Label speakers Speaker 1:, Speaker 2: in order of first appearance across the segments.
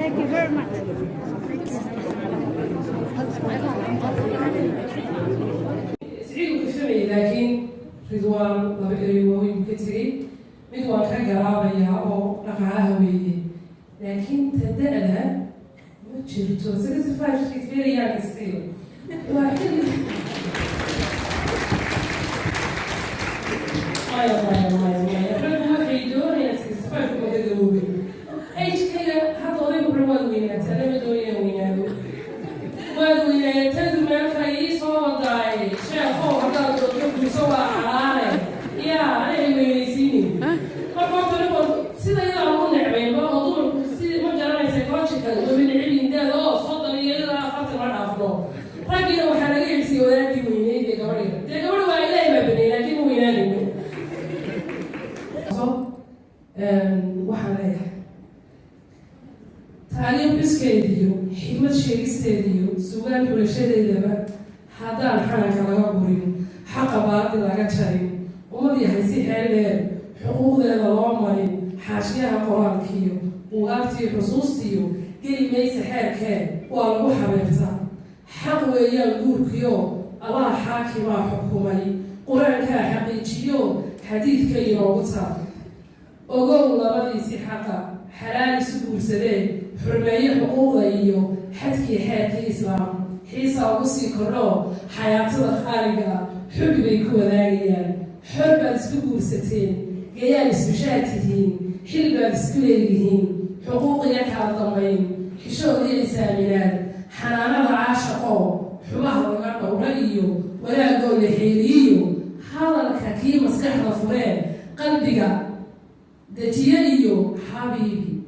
Speaker 1: Thank you very much.
Speaker 2: سعيد وكفري لكن رضوان لبئري وكتري رضوان كقرابة أو رقعها ويه لكن تدألها ما تشرتو سكت فاش كثير يعني ستيل واحد ما حيدون يا سكت فاش ما تدوبي أيش كذا حطوا لي برواد وينات أنا بدوني وينادو وينات تدمر خيس وضعي شافوا حتى الدكتور سوى عارف يا أنا وينسيني ما قلت له سيدا يلعبون نعمين بقول سيدا ما جرى سيكولوجيكال ومن علم ده لا صدق يلا خاطر ما نعرفه راجل وحنا يمسي ولادي ويني دي قولي وإلهي ما بني لكن وينادي وحنا تعليم بسكيديو حكمة شيكستيديو سؤال كل شيء لما هذا الحنا كلا قبورين حق بعض لا كشرين وما بيحسي حاله حقوق الأمم حاشيها قرآن كيو وقتي حصوصتيو قلي ميس حركة والله حبيبته حق ويا الجور كيو الله حاكم حكومي قرآن كحقيقيو حديث كي روضته وقول الله بدي حقا حلال سبور سدين حرمية حقوق إيو حدكي حياة الإسلام حيسا وصي كرو حياة الخارجة حب بيكو ذاقيا حرب سبور ستين قيال سبشاتهين حلبة سكوليهين حقوق يكا الضمين حشو دي لسامنات حنانا عاشقو حماه وغرق ورقيو ولا قول لحيريو هذا الكاكي مسكح ضفرين قلبك دجيانيو حبيبي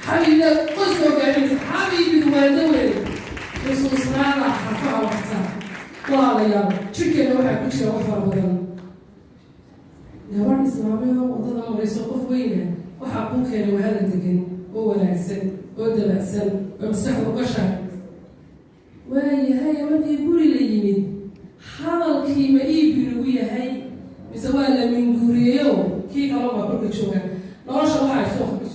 Speaker 2: حبيبي قصوا قابلت حبيبي ودوري خصوصنا على حرفها وقتها والله يا تركيا نوحا كل شيء وفر بدن نهار الإسلامية وضد مريسو قف وينه وحقوق كانوا هذا الدقن هو ناكسن ودبأسن ومسحوا قشر وهي هاي ما يقولي لي يمين حاضر كيما يبنوية هاي مسوالة من قوريو كي كلامه كل شوية نرجع واحد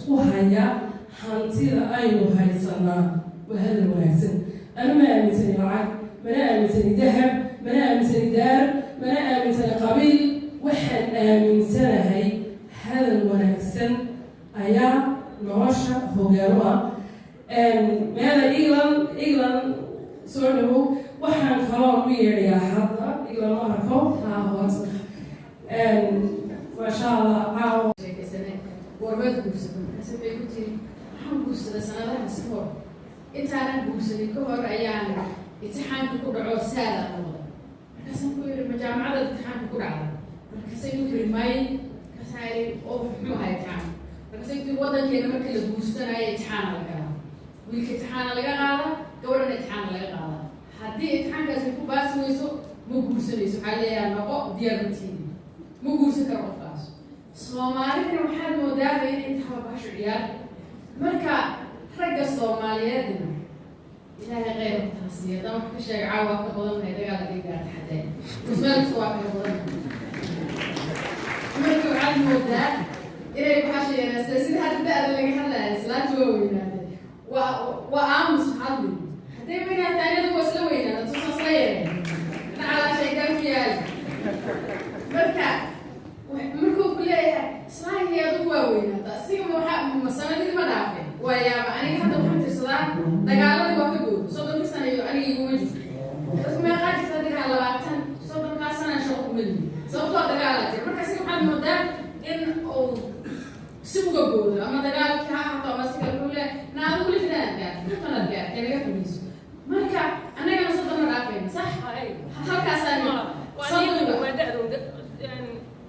Speaker 2: سوق هيا هنتيرا أينو هاي سنة وهذا المناسب أنا ما أمسني العقل ما أمسني ذهب ما أمسني دار ما أمسني قبيل وحن أمسني هاي هذا المناسب أيا نرجع هو جروا ماذا إيران سورنو وحن كلام ويا هذا إيران مركو ها هو ما شاء الله عاو
Speaker 3: ورمات بوسدهم حسب يقولي حن بوسد سنة لها سفر أنت أنا بوسدي كهر أيام امتحان كل عود سالة والله كسم كل مجامع على امتحان كل عام كسم يقول ماي كسائر أو حلو هاي امتحان كسم يقول وضع كنا ما كل بوسدنا أي امتحان على كلام ويك امتحان على كلام دورنا امتحان على كلام هدي امتحان كسم يقول بس ويسو مو بوسدي سبحانه الله نقو ديارتي مو بوسد كرفاس Soomaalida waxaad moodaa inay tahay baasho ciyaar marka ragga Soomaaliyeedna ilaahay qeyb taasiyada wax ka sheeg caawa ka badan ay dagaalka gaarta xaday ismaalku waa ka badan marka waxaad moodaa inay baasho yeesay sida hadda laga hadlayo islaanta weynaade waa aamus hadli haday weynaad taanadu wasla weynaad tusasayeen ala shaygan fiyaal marka markuu kuleeyahay islaankeedu waa weynaataa asiga masanadii ma dhaafay waayaaba aniga hadda waxaan tirsadaa dagaaladii waa ka goodo soddonka sana iyo aniga iguma jirto dadku meeqaa jirta dagaal 20 soddonkaa sanaan shaqo kuma lihi sababtoo dagaalaa jira marka asiga waxaad moodaa in uu si uga goodo ama dagaalkii ha hato ama si kale wuxuu leeyahay naadu weli fidaan gaar ee laga fadhiiso marka annagana soddon ma dhaafayna sax halkaasaan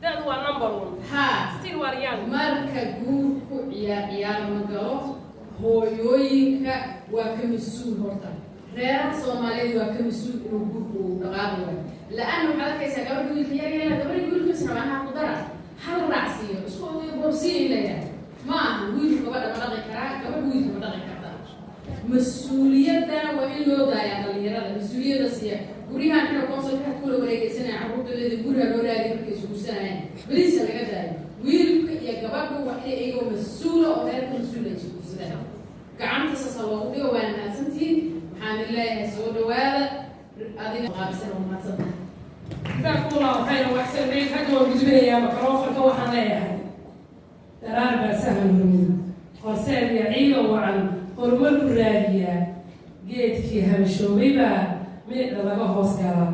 Speaker 4: that was number one.
Speaker 3: Ha.
Speaker 4: Still were young.
Speaker 3: Marka guurku ciyaar ma galo hooyooyinka waa ka mas'uul horta reeraha Soomaaliyeed waa ka mas'uul inuu guurku dhaqaaqo la'aanna waxa arkaysaa gabadha wiilka yar yar gabadha wiilka sabaha qudara hal raacsiyo isku boobsiin leeyahay ma aha wiilku gabadha ma dhaqi karaa gabadha wiilka ma dhaqi kartaa mas'uuliyadda waa in loo daayaa dhalinyarada mas'uuliyadda siya guriyahan inuu konsolka kula wareegaysanaya carruurtooda guriga loo raadiyo markay isku guursanayaan bariisa laga daayo wiilka iyo gabadhu waa baxday iyagoo mas-uula oo reerka mas-uula ay isguursadaan gacanta sasa loogu dhigo waana mahadsantihiin waxaan leeyahay soo dhawaada adiga qaabsan oo mahadsantahay
Speaker 2: جزاكم الله خيرا واحسن اليك حاجه موجوده يا ميكروفون وحنا يعني ترى سهل قرسان يعيد وعن هرمون الرادية جيت فيها مشوبيبة من لما هوس قال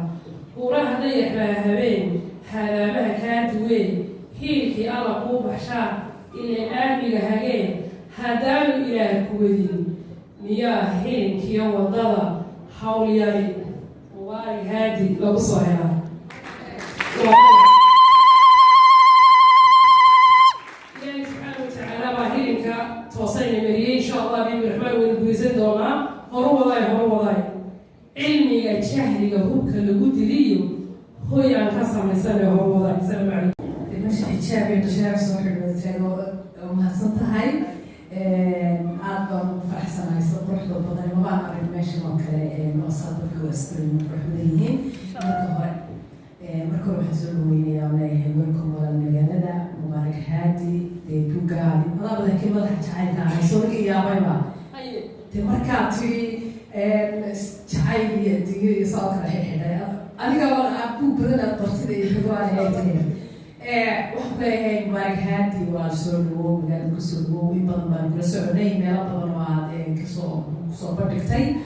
Speaker 2: وراه ضيح ما هبين هذا ما كانت وين هيلكي الله قوب حشا إلى آمي لهاجين هدام إلى كويدين مياه هيلكي يوم الضلا حول ياري واري هادي لو صهيرا إلهي سبحانه وتعالى باهيلك توصيني مريء إن شاء الله بالرحمن والبوزن دوما هرو وضاي علمي جهلي هوك لقود ليو هو ينقسم لسنة هرو وضاي السلام عليكم
Speaker 1: ماشي إتشابي تشارك صاحب التريو ومحسنتهاي أعظم فرحسن عيسى روح بالبضان ما بعرف ماشي ممكن نوصل كوسترين روح بديهين مركب حزن ويا وياه ولكم ولا المجال مبارك هادي دوغا الله بدك كم بدك تعيد على صورك يا بايبا تمركاتي تعيد دي صوت الحين أنا قبل أبو بدنا قصدي يحضر هادي وحبي مبارك هادي وسولو مجال كسولو يبغى ما كسولني ما يبغى ما كسو بدكتي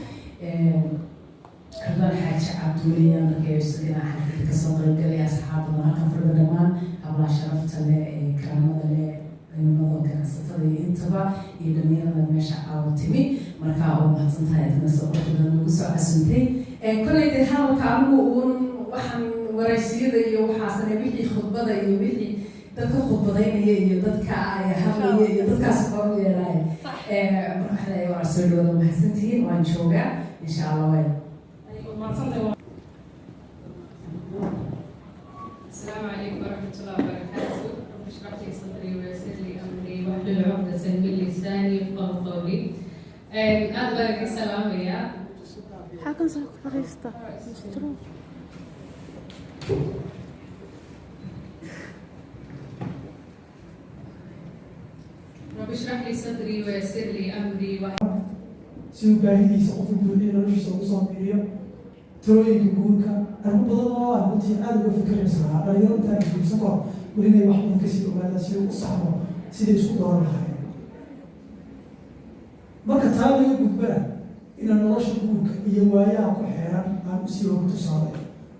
Speaker 1: هذا حاجة عبدولي أنا كيسدينا حد كسر قلبي أصحابنا كفر دمان أبغى شرفت له كرامة له الموضوع كان ستري انتبه يدمينا المشى أو تبي مركا أو ما تنتهي تنسق بدنا نوسع أسنتي كل اللي حاول كانوا وحن ورئيسية يوحاسن يبيحي خطبة يبيحي تدك خطبتين هي تدك هم هي تدك سفر ويا لاي مرحلة يوارسل ولا محسنتين وانشوجا إن شاء الله وين
Speaker 3: السلام عليكم ورحمة الله وبركاته. رب اشرح لي صدري ويسر لي أمري واحلل عقدة من لساني يفقهوا قولي. أنا بارك السلام يا.
Speaker 5: حاكم صاحب فريستا.
Speaker 3: رب اشرح لي صدري ويسر لي أمري
Speaker 6: si uu baahidiisa qof buuxiyo noloshiisa ugu soo biiriyo talooyinka guurka arrimo badan oo ah runtii aada uga fikiraysa lahaa dhalinyaro intaan guursan kor weli inay wax badan kasii ogaadaan si uu u saxmo siday isku dooran lahaayeen marka taa laga gudbana inaan nolosha guurka iyo waayaha ku xeeran aan usii oga tusaalay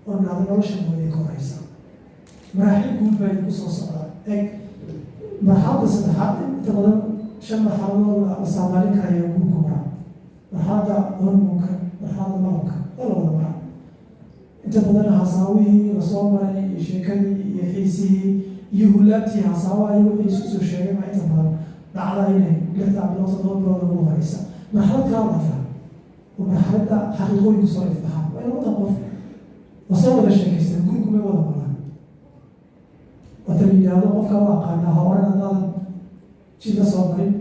Speaker 6: oo nahda nolosha mooday ka horeysa maraaxil guud baa idinku soo socdaa eg marxaladda saddexaad inta badan 5 marxaladood la saamaalin karayo guurka maraa marxaladda hormoonka marxaladda malabka waa la wada maraa inta badan hasaawihii lasoo maray iyo sheekadii iyo xiisihii iyo hulaabtii hasaawaha iyo wixii isku soo sheegay baa inta badan dhacda inay 6 bilood 7 bilood ugu horeysa marxalad kala dhafaa oo marxaladda xaqiiqooyinku soo ifbaxaa waa in wada qof lasoo wada sheekaystaan gurigu may wada maraan wata la yidhaahdo qofka u aqaanaa horan haddaadan jid la soo marin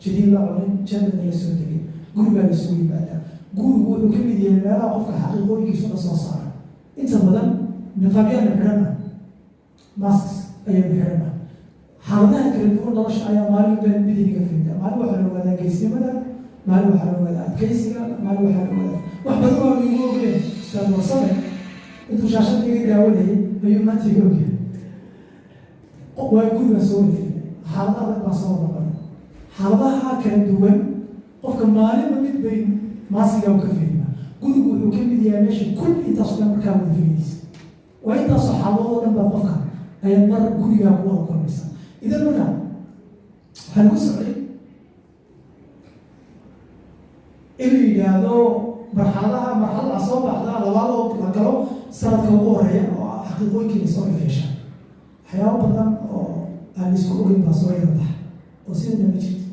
Speaker 6: jidii la cunin jannada la soo degin gurigaa lasoo yimaadaa gurigu wuxuu ka mid yahay meelaha qofka xaqiiqooyinkiisu la soo saara inta badan niqaabyaanu xidhana masks ayaanu xidhana xaaladaha kala duwan nolosha ayaa maalin been midiniga fida maalin waxaa la ogaadaa geesnimada maalin waxaa la ogaadaa adkaysiga maalin waxaa la ogaadaa wax badan waa lagu ogeen ustaad warsame intuu shaashada iga daawanayay ayuu maanta iga ogyahay waa gurigaa soo wareegay xaalada adag baa soo noqon xaaladaha kala duwan qofka maalinba mid bay maasiga u ka fahmaa gurigu wuxuu ka mid yahay meesha kul intaasoo dhan markaa wada fahmaysa waa intaasoo xaaladoo dhan baa qofka ayaa mar gurigaa ku wada kulmaysa idan marka waxaan ku socday in la yidhaahdo marxalada soo baxda labaadoo la galo sanadka ugu horeeya oo xaqiiqooyinkii lasoo ifeesha waxyaabo badan oo aan isku ogeyn baa soo yara baxa oo sidana ma jirto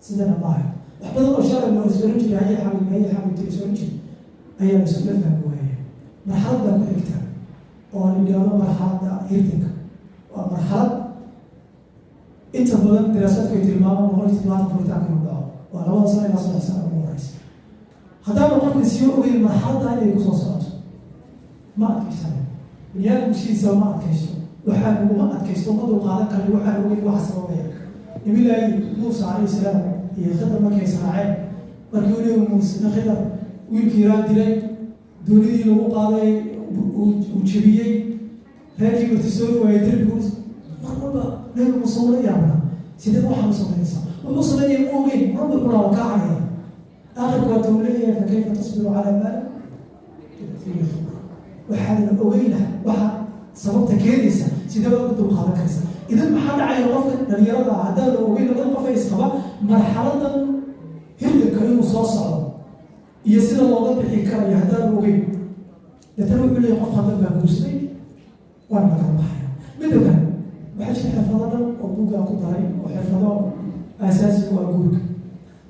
Speaker 6: sidana maaha wax badan oo shalay loo isbaran jiray haya xamil isbaran jiray ayaa la isula fahmi waaya marxaladda ku xigta oo la yidhaahdo marxaladda hirtanka waa marxalad inta badan daraasaadku ay tilmaamaan 170 furitaanka inuu dhaco waa 2 sano ilaa 3 sano ugu horeysa haddaaba qofka sii ogeyn marxaladda inay kusoo socoto ma adkaysana biniaadamku sidiisa ma adkaysto waxaan uguma adkaysto ma dulqaadan karin waxaan ogeyn waxa sababaya nabilaahi muuse calayhi salaam iyo khidar markay israaceen markii uu nebi muuse khidar wiilkii iraan dilay doonidii lagu qaaday uu jebiyey reerkii martisooni waayey derbigu mar walba nebi muuse ula yaabna sidee waxaa u samaynaysaa wuxuu samaynaya ma ogeyn marba kulaa kaa cagaya aakhirka waata uu leeyahay fakayfa tasbiru calaa maali waxaadan ogeyna waxa sababta keenaysa sidee baad u dulqaadan karaysa idan maxaa dhacaya qofka dhalinyarada ah haddaan ogeyn labada qof ay isqaba marxaladan hirdanka inuu soo socdo iyo sida looga bixi karayo haddaan ogeyn deetana wuxuu leeyahay qof hadan baa guursaday waana lagala baxaya midda kale waxaa jira xirfado dhan oo buuggaa ku daray oo xirfado aasaasi u ah guurka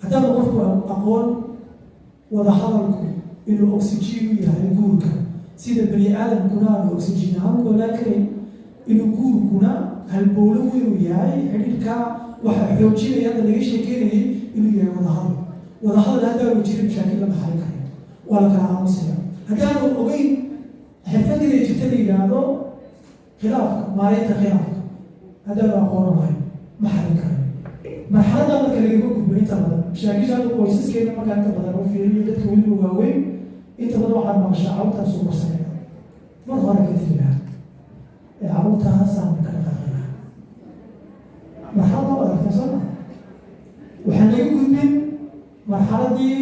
Speaker 6: haddaanu qofku aqoon wada hadalku inuu oxygen u yahay guurka sida bani aadamkuna aanu oxygen ahaan u noolaan karayn inuu guurkuna halbowlo weynuu yahay xidhiidhka waxa xoojinaya hadda laga sheekeynayay inuu yahay wadahadal wadahadal haddaanu jirin mashaakil lama xalin karayo waa la kala aamusaya haddaanu ogeyn xirfad inay jirta la yidhaahdo khilaafka maareynta khilaafka haddaanu aqoon lahayn ma xalin karayo marxalada marka lagama gudbo inta badan mashaakisha hadda qoysaskeena markaa inta badan u fiiriyo dadka weliba waaweyn inta badan waxaad maqashaa carruurtaas u barsanaya mar hore ka tegilaha ee carruurtaasaan ka dhaqaaqaya marxalada adarta sooma waxaan laga gudbin marxaladii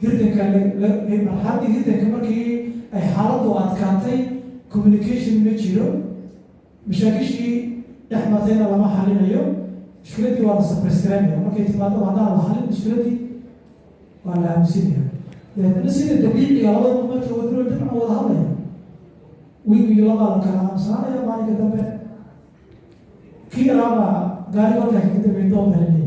Speaker 6: hirdanka markii ay xaaladdu adkaatay communication ma jiro mashaakishii dhex martayna lama xalinayo mushkiladii waa la sabreskaraynaya markay timaado haddaan la halin mushkiladii waa la aamusinaya dabeetna sida dabiiciga labada markii wadro dhinaca wada hadlaya wiilgii labaa la kala aamusananaya maalinka dambe kii yaraabaa gaari halkaa kaga dambeyn doon dalinaya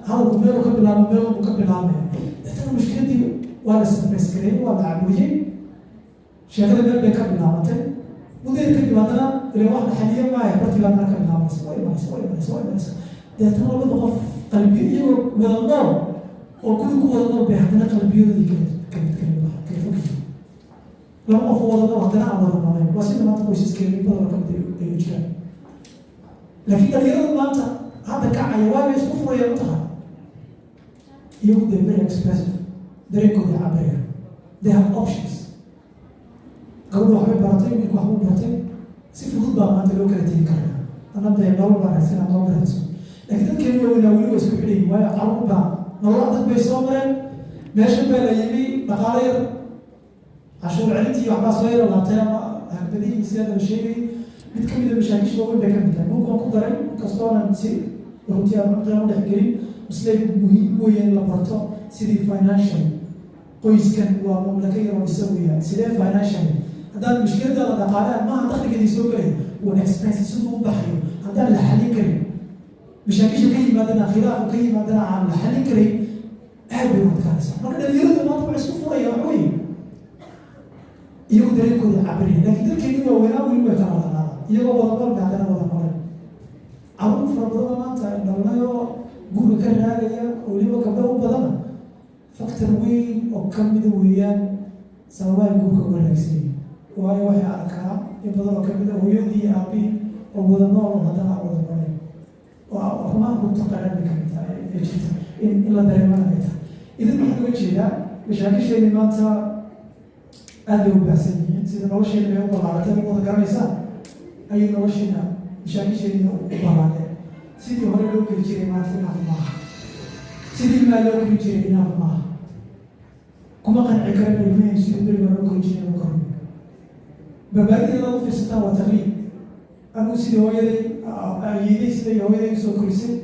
Speaker 6: hadalku meelu ka bilaabo meelbu ka bilaabaya dabeetna mushkiladii waa la sabreskarayn waa la caburiyey sheekada meel bay ka bilaabatay mudeer kadib haddana ile wax la xaliya maayo bartigaadana ka bilaabaysa waa imanaysa deetana labada qof qalbiyo iyagoo wada nool oo guri ku wada nool bay haddana qalbiyadoodii kala fogyihiin laba qof wada nool haddana aan wada noolayn waa sida maanta qoysaskeena badana kamid ay u jiraan laakiin dhalinyarada maanta hadda kacaya waabay isku furaya u tahay iyagu they very expressive dareenkooda cabaraya they have options gabadha waxbay baratay wiilku waxbuu baratay si fudud baa maanta loo kala tegi karaya annada nolol baa raadsanaa nolol raadso laakiin dadkeenu waaweynaa weli waa isku xidhayin waayo carruur baa nolol adag bay soo mareen meeshan baa la yimi dhaqaalo yar cashuur celintii waxbaa soo yara laabtay ama hagbadihii sidaada la sheegayay mid ka mida mashaakisha waaweyn bay ka mid tahay buugaan ku daray inkastoonan si runtii aan qiimo dhex gelin mislay muhiim weeyeen la barto sidii financial qoyskan waa mamlaka yar oo isa weeyaan sidee financial haddaan mushkiladaada dhaqaalaha maaha dakhligeedii soo gelay waa expense siduu u baxayo haddaan la xalin karin mashaakisha ka yimaadana khilaafu ka yimaadana aan la xalin karin aad bay u adkaanaysaa marka dhalinyaradu maanta waxay isku furaya wax weeye iyagu dareenkooda cabiraya laakiin dadkeeni waaweynaa weli way kala wadanaada iyagoo wada noolka haddana wada noleen carruur fara badana maanta dhalnayoo guriga ka raagaya oo weliba gabdho u badana faktor weyn oo ka mida weeyaan sababaha guurka uga raagsanaya waayo waxay arkaa in badan oo kamid a hooyadii iyo aabihii oo wada nool oo haddana aan wada noleen oo rumaha runta qaran bay kamid tahay ee jirta in la dareemana ay tahay idan waxaan uga jeedaa mashaakisheeni maanta aad bay u baahsan yihiin sida nolosheena bay u ballaaratay ma wada garanaysaa ayay nolosheena mashaakisheena u ballaadeen sidii hore loo geli jiray maanta inaaf maaha sidii maa loo geli jiray inaaf maaha kuma qanci karan ilmaheen sidii beriga loo geli jiray ma korin barbaarideeda u fiirsataa waa taqliid anuu sidii hooyaday ayeeday siday hooyaday usoo korisay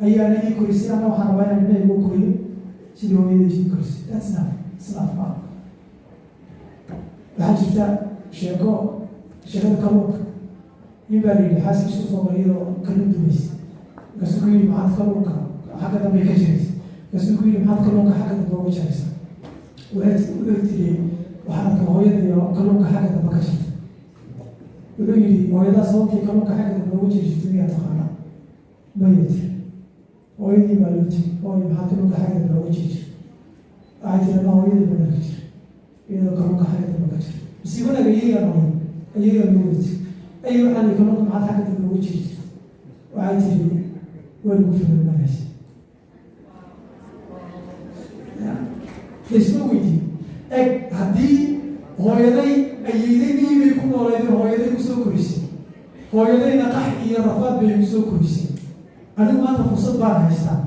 Speaker 6: ayaana ii korisay ana waxaan rabaa inaan ilmahayga u koriyo sidii hooyaday ii korisay that's not islaaf maaha waxaa jirta sheekada kalluunka nin baa la yidhi xaaskiisu soo maray iyadoo kalluun dubaysa markaasuu ku yidhi maxaad kalluunka xagga dambe ka jiraysa markaasuu ku yidhi maxaad kalluunka xagga dambe uga jiraysa wuxuu tiri waxaan arkaa hooyada iyo kalluunka xagga dambe ka jirta wuxuu yidhi hooyadaa sababtii kalluunka xagga dambe uga jiri jirta miyaa taqaanaa maya tiri hooyadii baa loo tiri hooyo maxaad kalluunka xagga dambe uga jiri jirta waxay tiri ma hooyadii baa dharka jira iyadoo kalluunka xagga dambe ka jira bisi wanaga iyagaa noqon iyagaa loo wati ay waxaa li kalluunka maxaad xagga dambe uga jiri jirta waxay tiri وين في المناش ليش ما ويدي هدي هو يدي أيدي بيكون ولا يدي هو يدي مسوي كرسي هو يدي نقح يرفض بيمسوي كرسي أنا ما تفصل بعد هالسنة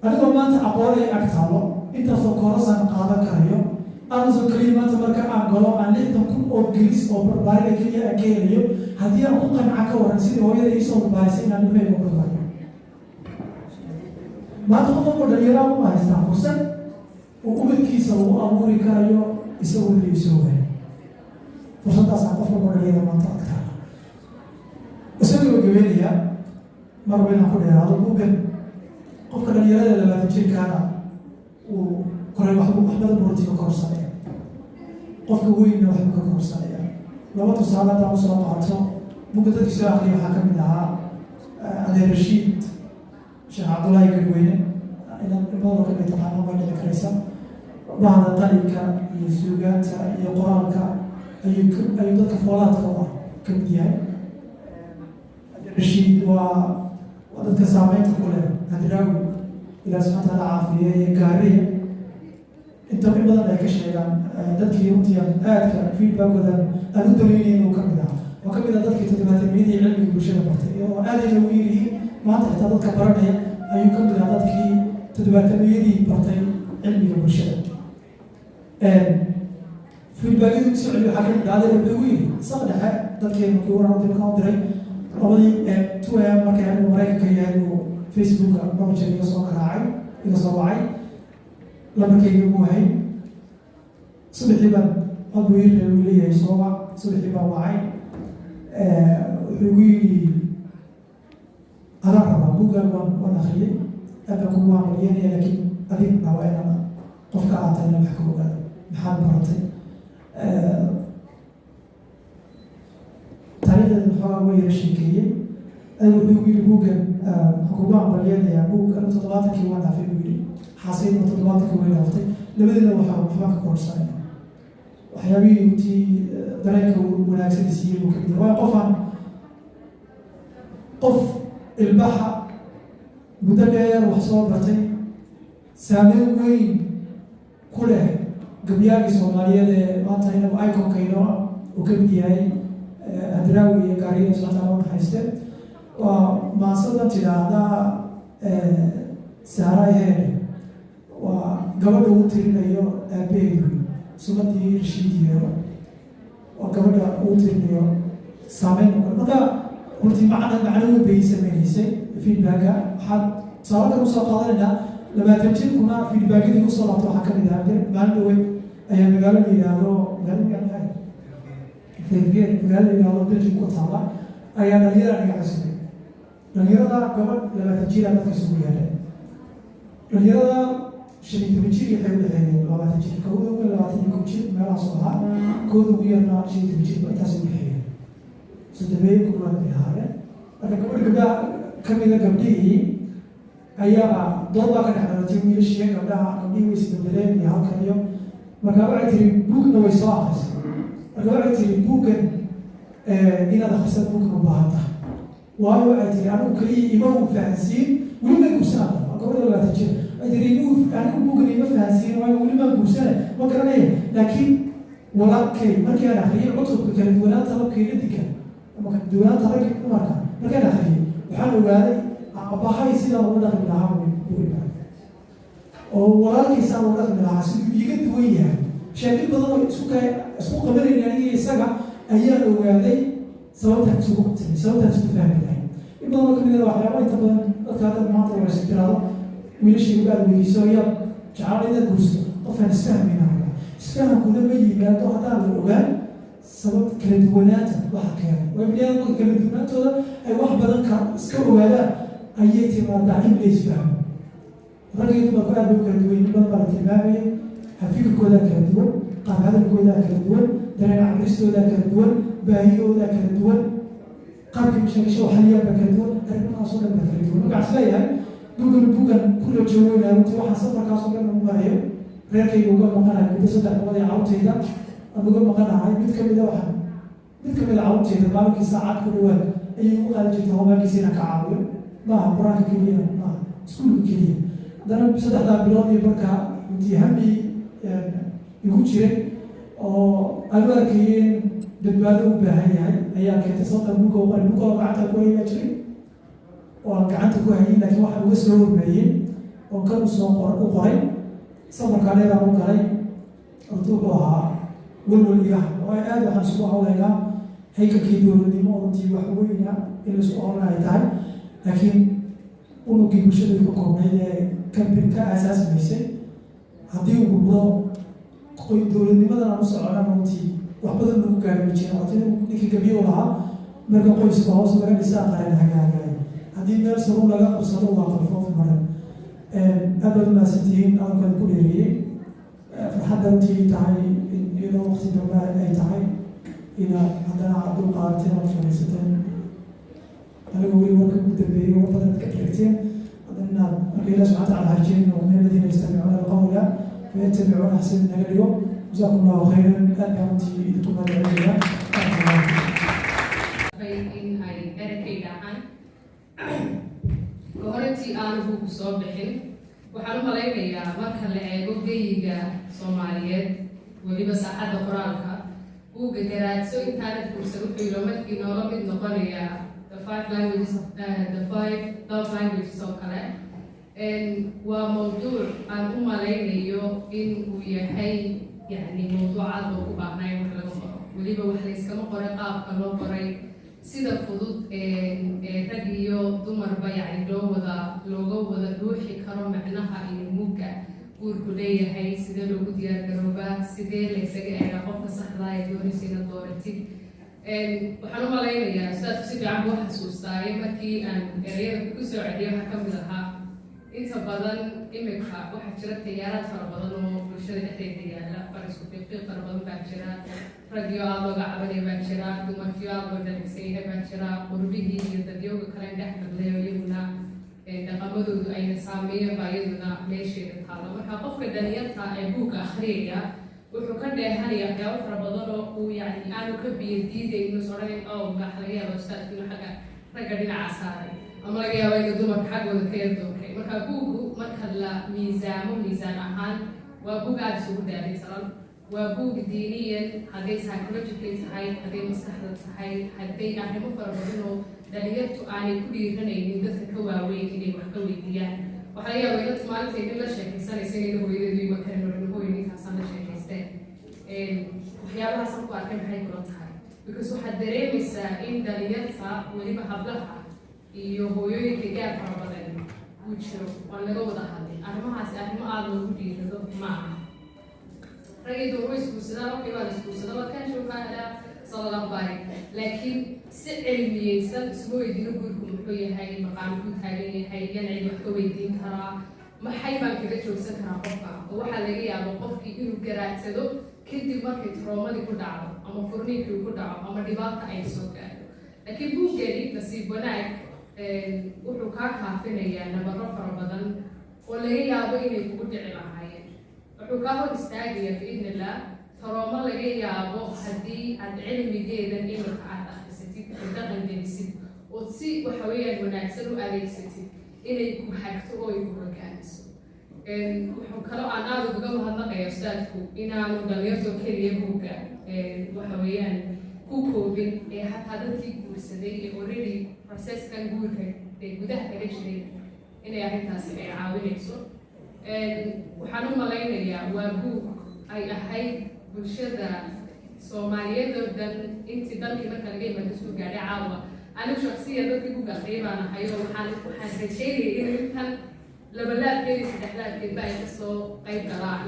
Speaker 6: أنا ما تقولي أكتره أنت سكرس عن قادة كريم أنا سكريمات مركب أقوله أنا تكون أوجلس أو برباري كذي أكيليو هدي أقول معك ورنسي هو يدي يسوي بارسين أنا ما يقول ما تقول بدل يراو ما يستحسن وقبل كيسوا أموريكا يو يسوي اللي يسوي فرصة تصعب بدل يراو ما تأكتر أسوي بجبلية مرة بين أقول هذا ممكن قف بدل يراو لما تجي كذا وكل واحد بروتي وكورسانية قف قوي واحد كورسانية لما تصعد على مصر عطوا ممكن تجي آخر حكم منها على رشيد شيخ عبد الله يقولين إلى الموضوع اللي تقاموا بين الكنيسة بعض طريقة يسوقات يقرأك أي تكفلات كوا كمديان رشيد وضد سامعين كلها هدراو إلى سمعت العافية يقاري أنت من بدل ذلك الشيء ضدك يمتيان آتك في الباب أنا دليلين وكمل ضدك تدمات الميدي علمي بشيء بطيء وآلي لويلي ما تحت ضدك برانيا أيكم ضدك تدمات الميدي بطيء علمي بشيء في الباقي يسوع اللي حكم هذا البويل صدق ضدك يمكن أن تكون دري أولي توه مكان مريك كيانو فيسبوك ما بتشوف يصور راعي يصور راعي لما كي يبوهاي صبح لبن أبويل اللي يصور صبح لبن وعي ويلي أنا ربما بوجل ونخلي أبى كوا مليان لكن أبي نوعنا قف كعاتنا محكوم محل برتي تاريخ الحوار الشيكية ويلي بوجل حكومة مليان يا بوجل تطلعت كي وانا في ويلي حاسين تطلعت كي وانا أفتي لبدنا وحنا كورسان وحيابي يمتي دريك وناكسد يسير وكذا وقفا قف البحر مدبر وحصول برتي سامين وين كله قبياقي سومالية ما تهينا وآيكون كينوا وكبدي هاي أدراوي قارين وصلاة حيستة وما صدق تلادا سهراي هاي وقبل وطرين أيو أبيض سمتي رشيدي هاي وقبل وطرين أيو سامين وكذا قلت معلومة بيسمينيسي في الباقة حد صارت المساقطة لنا لما تمشي كنا في الباقة دي وصلت وحكم ذلك معلومة أيام قالوا لي هذا قالوا لي هاي في البيت قالوا لي هذا تجي كتابة أيام نغير أنا كاسمي نغير هذا قبل لما تجي لما تسوي هذا نغير هذا شيء تمشي يحيو الحين لما تجي كودو ولا لما تجي كم ما صار كودو ويرنا شيء تمشي بتسوي الحين سدبي كلها بهذا أنا قبل كذا كم إذا قبلي أيام ضربة كنا نتيجة الشيء قبلي ويستدلين يا هالكم يوم ما قبل تري بوك نوي صاحس قبل تري بوك إن هذا خسر بوك مباهته وهو تري أنا كلي إمام فانسين ولا يقصنا قبل ولا تجي تري بوك أنا بوك إمام فانسين ولا يقصنا ما كرناه لكن ولا كي ما كان أخير عطب كان ولا طلب كي يدك ما دونا ترك ما كان أخي وحنا وعلي أباهاي سيدا ولا من العام ولا كيسان ولا من العاصي يجد وياه شاكل بدل سوق قبل يعني يسقى أيام وعلي سوتها سوق سوتها سوق فاهم يعني يبغى لك من الواحد وايد طبعا هذا ما طلع استقرار ويلش يقال ويسويا شعار إذا جوز طفل استفهم هنا استفهم كل ما يجي قال تو هذا الأوغان سبب كردونات وحكي وبليان كردونات هذا أي واحد بدل كسكوا هذا أيتي ما دعيم ليش فهم رجل ما قال بكردوين ما قال تمامي هفيك كذا كردون قال هذا كذا كردون درنا عبرستو ذا كردون باهيو ذا كردون قال مش شو حاليا بكردون أنا ما أصلا بكردون وقع سلايا بوجن كل جوي لا وتروح سفر كاسولا من مرايو ركي بوجن مقنع بتصدق مودي عوضي ده أقول مقنع هاي بتكمل واحد بتكمل عوضي ده ما بك ساعات كل وقت أيوة قال جيت هو ما كيسينا كعاوي maaha qur-aanka keliya maaha iskuulka keliya haddana 3 bilood iyo markaa imtihami igu jiray oo aan u arkayeen badbaado u baahan yahay ayaa keentay sababta buugga u qoray buugga gacanta ku hayaa jiray oo aan gacanta ku hayay laakiin waxaan uga soo hormeeyey oo kan u qoray safarkaan eedaan u galay horta wuxuu ahaa welwel igaha oo aad waxaan isku hawlaynaa haykalkii dowladnimo oo runtii wax weyna in laisku hawlana ay tahay laakiin unugii bulshada ka koobnayd ee ka aasaasmaysay haddii uu gubdo dowladnimadan aan u soconaan runtii wax badan lagu gaari jiray horta ninkii gabiyo lahaa marka qoyska hoos laga dhisaa qaran hagaagaayo haddii meel saruur laga qabsado waa qalfoof maran aad baad umahadsantihiin adalkan ku dheereeyey farxadda runtii tahay iyadoo waqti dambe ay tahay inaad haddana dulqaadateen aad fadhiisateen aniga weli warka ugu dambeeyey war badan ka dhigteen haddana inaad marka ilaah subxana taala harjeen oo min aladiina yastamicuuna alqawla fayattabicuuna axsan naga dhigo jazakum allahu khayran aad baan runtii idinku mahadcelinaya
Speaker 7: in ay erekayga ahaan horantii aanu buugu soo bixin waxaan u malaynayaa marka la eego geyiga Soomaaliyeed weliba saaxadda qoraalka buugga garaadso intaanad kursan wuxuu ilomadkii noola mid noqonayaa the 5 love languages oo kale waa mawduuc aan u malaynayo in uu yahay yani mawduucaad oo ku baahnayn wax laga qoro weliba wax layskama qoray qaabka loo qoray sida fudud rag iyo dumarba yani looga wada dhuuxi karo macnaha iyo mugga guurku leeyahay sidee loogu diyaargaroobaa sidee laysaga eega qofka saxda ee doonaysiina dooratid waxaan u malaynayaa sidaas si fiican buu xasuustaaye markii aan ereyada ku soo celiyo waxaa ka mid ahaa inta badan imika waxaa jira tayaaraad fara badan oo bulshada dhexdeeda yaala farisku fiiqiiq fara badan baa jira ragyo aad looga cabanaya baa jira dumarkiyo aad loo dhaligsayay baa jira qurbihii iyo dadyooga kale dhex gadlayo iyaguna dhaqamadoodu ayna saameeyeen baa iyaduna meesheeda taalo marka qofka dhalinyarta ee buugga akhriyaya wuxuu ka dheehanaya waxyaabo fara badan oo uu yani aanu ka biyo diiday inuu soodhanayn oo gax laga yaabo ustaadkiinu xagga ragga dhinaca saaray ama laga yaabo inuu dumarka xaggooda ka yardoonkay marka buuggu marka la miisaan ahaan waa buug aada isugu dheelitiran waa buug diiniyan hadday psychologically tahay hadday maskaxda tahay hadday arrimo fara badan oo dhalinyartu aanay ku dhiiranaynin dadka ka waaweyn inay wax ka weydiiyaan waxaa laga yaaba inad maalinta idin la sheekaysanaysa inayna hooyadeedu ima kale noolin hooyin intaasaan la sheekaysteen waxyaabahaasaan ku arkay maxay kula tahay because waxaad dareemaysaa in dhalinyarta weliba hablaha iyo hooyooyinka gaar fara badan uu jiro waan laga wada hadlay arrimahaasi arrimo aada loogu dhiirado ma aha ragii dooru isguursadaa waqti baa la isguursadaa waa kan shookaada sallallahu barik laakiin si cilmiyeysan isma weydiino guurku muxuu yahay maqaamkuu taagan yahay yancid wax ka weydiin karaa maxay baan kaga joogsan karaa qofka oo waxaa laga yaabo qofkii inuu garaadsado kadib markay troomadii ku dhacdo ama furniinkii ku dhaco ama dhibaata ay soo gaadho laakiin buuggeeni nasiib wanaag wuxuu kaa kaafinayaa nabaro fara badan oo laga yaabo inay kugu dhici lahaayeen wuxuu kaa hor istaagayaa biidnillah taroomo laga yaabo haddii aad cilmigeedan iminka aad akhrisatid oo dhaqan gelisid ood si waxa weeyaan wanaagsan u adeegsatid inay ku hagto oo ay ku hogaamiso wuxuu kaloo aan aada uga mahadnaqaya ustaadku inaanu dhalinyarto keliya buugga waxa weeyaan ku koobin ee hataa dadkii guursaday ee already processkan guurka ee gudaha kaga jiray inay arrintaasi ay caawinayso waxaan u malaynayaa waa buug ay ahayd bulshada Soomaaliyeed oo dhan intii dalkii marka laga yimaado isku gaadhay caawa anigu shakhsiya dadkii ku gaadhay baan ahay oo waxaan rajeynayay in intan labalaadkeedii saddexlaadkeedba ay kasoo qayb galaan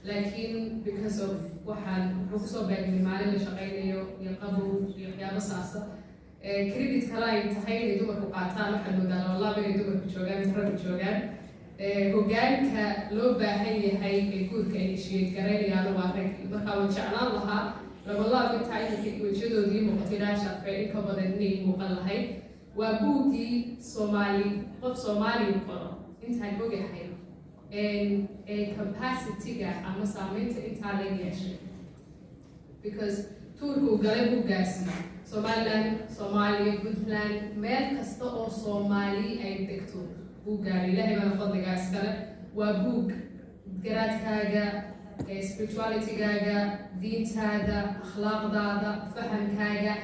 Speaker 7: laakiin because of wuxuu kusoo beegmay maalin la shaqaynayo iyo qabow iyo waxyaabo saasa credit kale ay tahay inay dumarku qaataan waxaa moodaa labalaba inay dumarku joogaan raggu joogaan hogaanka loo baahan yahay ee guurka ay heshiiyey garaynayaana waa rag markaa waan jeclaan lahaa labalaba intaa iminka wejiyadoodii muuqatay dhaashafe in ka badan inay muuqan lahayd waa buugii qof Soomaali qoro intaan ogahay capacity-ga ama saameynta intaa laga yeeshay because tuurkuu galay buuggaasi Somaliland, Soomaaliya, Puntland, meel kasta oo Soomaali ay degto buuggaani ilaahay baa fadligaas kale waa buug garaadkaaga spiritualitygaaga diintaada akhlaaqdaada fahamkaaga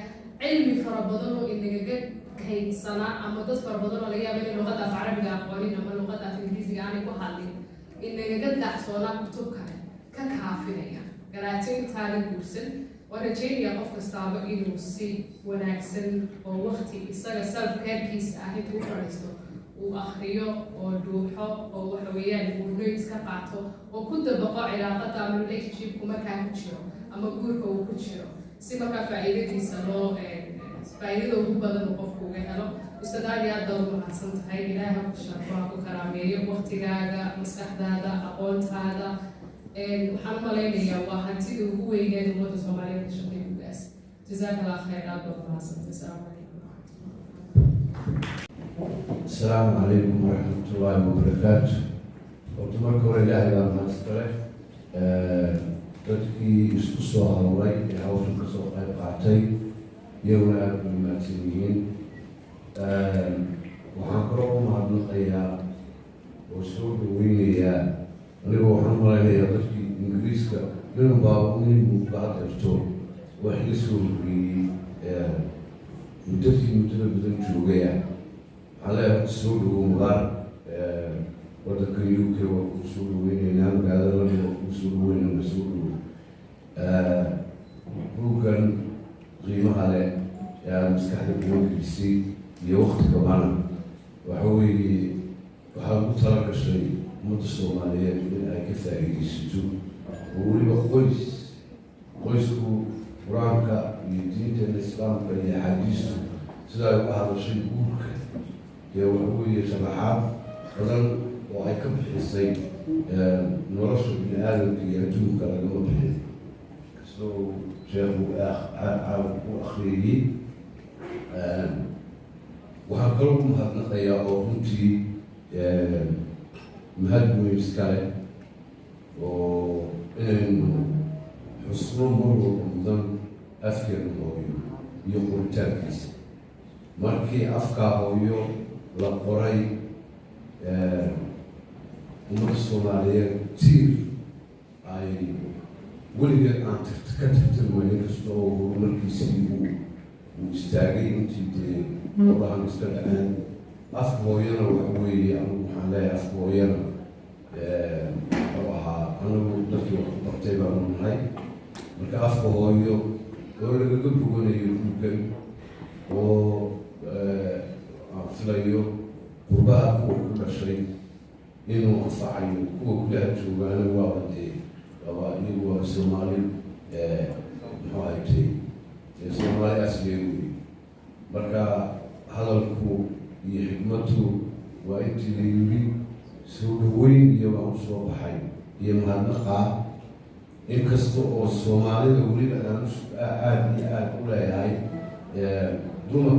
Speaker 7: cilmi fara badan oo inaga kaydsana ama dad fara badan oo laga yaabo inay luqadda af carabiga aqoonin ama luqadda af ingiriisiga aanay ku hadlin inaga dacsoonaa kutubka ka kaafinaya garaato intaana guursan waan rajaynayaa qof kastaaba inuu si wanaagsan oo waqti isaga self-carekiisa ah intuu u fadhiisto uu akhriyo oo dhuuxo oo waxa weeyaan uu notes ka qaato oo ku dabaqo cilaaqada ama relationshipku markaa ku jiro ama guurka uu ku jiro si markaa faa'iidadiisa loo faa'iidada ugu badan uu qofku uga helo ustaad aad iyo aad baad u mahadsan tahay ilaaha ku sharfo ha ku karaameeyo waqtigaaga maskaxdaada aqoontaada waxaan u malaynayaa waa hantida ugu weyneed ummadda Soomaaliyeed ka shaqeeya buuggaas jazaaka allah khayr aad baad u mahadsantahay asalaamu calaykum
Speaker 8: السلام عليكم ورحمة الله وبركاته. وتمرك ولا إله ما استرى. تذكي إسقصوا هؤلاء يحاولون كسر قاعتي يونا بالمسلمين. وحكرهم عبد القيا وسود وينيا. اللي هو حمل عليه تذكي إنجليز كا لأنه باونين بعد الشهور وحيسوا في تذكي بدون شوية. على سود ومغار ودك UK وسود وين ينام هذا لما سود وين مسود هو كان قيمة على مستحيل يكون كيسي يوقت كمان وحوي وحاول ترك الشيء متصل عليه من أي كفاية يسجون وولي بقويس قويسكو قرانك يدين الإسلام كي حديثه سيدا هذا الشيء بورك وهو شرحات بدل وأيكم حسي نرش بن آدم كي يجوم كلا جمبه سو شيخ وأخيري وهكذا هذا نقيا أو هنتي مهد ويسكاله وإن حصول مرور رمضان أفكر هويو يقول تركيز مركي أفكار هويو la qoray ummadda Soomaaliyeed tiir ay weligeed aan ka tirtirmaynin kasta oo horumarkiisii uu istaagay intii dee qolahan iska dhaceen afka hooyana waxa weeye anigu waxaan leeyahay afka hooyana wuxuu ahaa anigu dadkii wax ku bartay baanu nahay marka afka hooyo oo lagaga boganayo buuggan oo filayo qurbaha kuwa ku dhashay inuu anfacayo kuwa gudaha joogaana waa badee waa iyagu waa Soomaali muxuu ahaytay Soomaali asliga wey marka hadalku iyo xikmadu waa intii la yiri soo dhaweyn iyo waan soo baxay iyo mahadnaqa inkasta oo Soomaalida weliba aan aad iyo aad u leeyahay dumar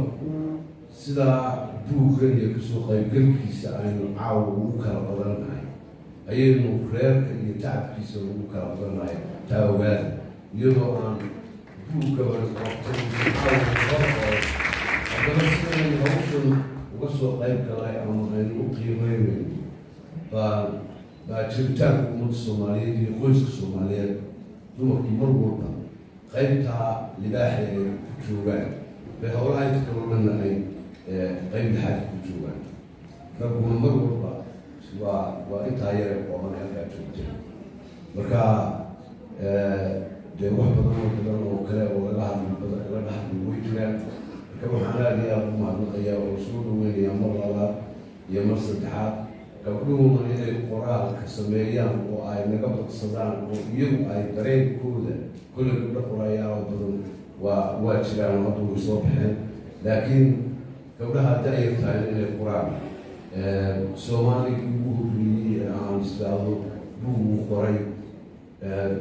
Speaker 8: sidaa buugga iyo kasoo qaybgalkiisa aynu caawa ugu kala badannahay ayaynu reerka iyo tacabkiisa ugu kala badannahay taa ogaada iyadoo aan buugga haddana sidaynu hawshan uga soo qayb galay ama aynu u qiimeynayno baa jiritaanka ummadda Soomaaliyeed iyo qoyska Soomaaliyeed dumarku mar walba qaybtaa libaaxa ay ku joogaan bay howlaha inta kaloo dhanna ay qayb xaaj ku joogaan raguna mar walba waa intaa yare ooman halkaa joogtay marka dee wax badan oo kale oo laga hadli way jiraan marka waxaan aad iyo aad u mahadnaqayaa oo soo dhaweynayaa mar labaad iyo mar saddexaad gabdhuhuna inay qoraalka sameeyaan oo ay naga badsadaan oo iyagu ay dareenkooda kolle gabdho qorayaalo badan waa jiraan hadda way soo baxeen laakiin gabdhaha da'yar tahay inay qoraan Soomaaligii ugu horreeyey aan isdaado buugu qoray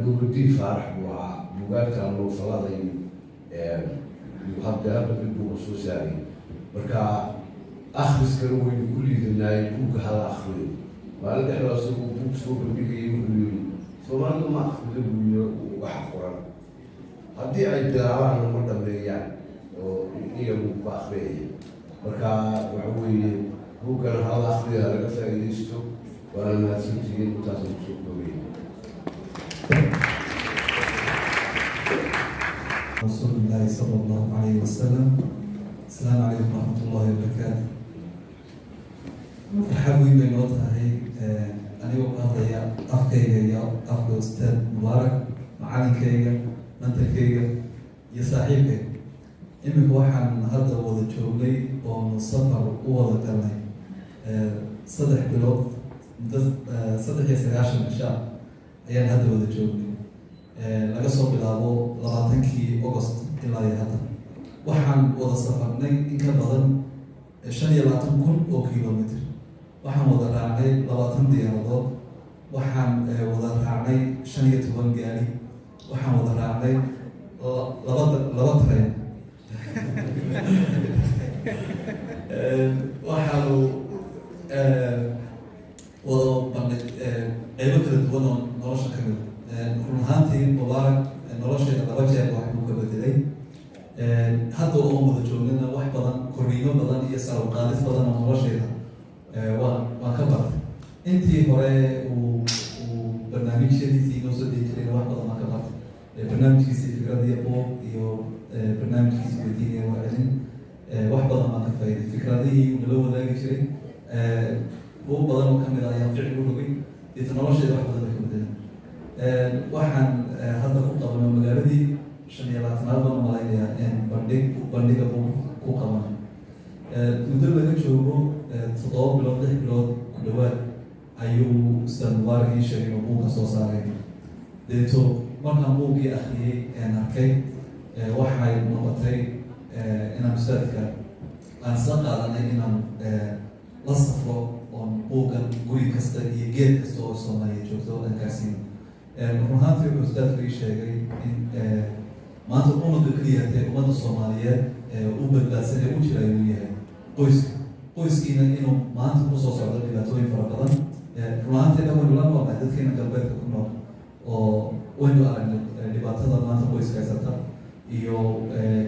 Speaker 8: Nuruddin Faarax buu ahaa buugaagta noofalada iyo hadda mid buu soo saaray marka akhriskana waynu ku liidanaayay buugga hala akhriyo maalin dhexdaas uu buug soo bandhigayay wuxuu yiri Soomaalidu ma akhrida buu yiri wax qoran haddii ay bilaabaan ma dhameeyaan oo iyagu ku akhriyaya marka waxa weeye buuggan hal akhriya laga faa'iidaysto waana mahadsantihiin intaasaan kusoo koobaya
Speaker 9: رسول الله صلى الله عليه وسلم. السلام عليكم ورحمة الله وبركاته. حابين بنوضها هي أنا وقاضي أفكية يا أفضل أستاذ مبارك معلم كيا منتج كيا يصاحبك إمك واحد هذا وضع شغلي ومسافر ووضع كلامي صدق بلوغ صدق يسعى عشان الشعب أيام هذا وضع شغلي laga soo bilaabo 20kii August ilaa hadda waxaan wada safarnay in ka badan 25,000 oo kiiloomitir waxaan wada raacnay 20 diyaaradood waxaan wada raacnay 15 gaari waxaan wada raacnay laba train waxaan wada bandhig qaybo kala duwan oo nolosha ka mid run ahaantii mubaarak nolosheeda laba jeer wax buu ka bedelay hadda oo wada joognana wax badan korriimo badan iyo saro qaadis badan oo nolosheeda waan ka bartay intii hore uu barnaamijyadiisii inoo soo dii jirayna wax badan waan ka bartay barnaamijkiisii fikradiya buug iyo barnaamijkiisii weydiin iyo wacdin wax badan baan ka faa'iiday fikradihii nala wadaagi jiray buug badan oo kamid ah ayaan ficil u rogay ita nolosheeda wax badan bay ka bedeleen waxaan hadda ku qabanay magaaladii 25aad baan malaynayaa bandhiga ku qabanay muddo laga joogo 7 bilood 6 bilood ku dhawaad ayuu ustaad mubaarak ii sheegay inuu buugka soo saaray deeto markaan buuggii akhriyey arkay waxay noqotay inaan ustaadka aan isla qaadanay inaan la safro oon buuggan guri kasta iyo geed kasta oo Soomaaliya joogto aan gaarsiino run ahaantii wuxuu ustaadku ii sheegay in maanta ummadda keliya tahay ummadda Soomaaliyeed u badbaadsan ee u jira inuu yahay qoyskiina inuu maanta kusoo socdo dhibaatooyin fara badan run ahaantii dhan waynu la noolnahay dadkeena galbeedka ku nool oo waynu aragnay dhibaatada maanta qoyska haysata iyo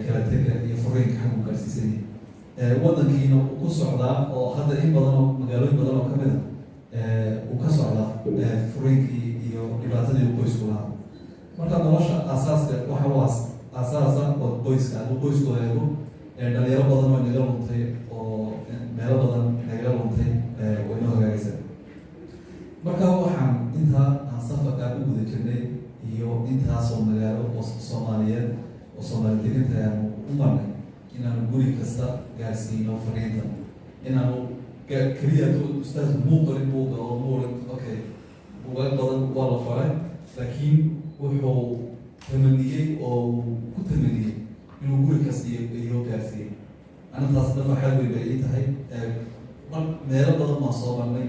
Speaker 9: kala tega iyo furiinka xaggu gaarsiisanaya waddankiina ku socdaa oo hadda in badan oo magaalooyin badan oo kamid uu ka socdaa furiinkii iyo dhibaatadii uu qoysku lahaa marka nolosha aasaaska waxa u aasaasa oo qoyska hadduu qoysku eego dhalinyaro badan oo naga luntay oo meelo badan naga luntay wayna hagaagaysa marka waxaan intaa aan safarkaa u guda jirnay iyo intaasoo magaalo oo Soomaaliyeed oo Soomaali deginta ayaanu u marnay inaanu guri kasta gaarsiino fariinta inaanu keliya ustaadku muu qorin buugga oo muurin okay buugaag badan waa la qoray laakiin wuxuu tamaniyey oo ku tamaniyey inuu guri kasta iyo gaarsiiyey arintaasna farxad weyn bay ii tahay meelo badan baan soo marnay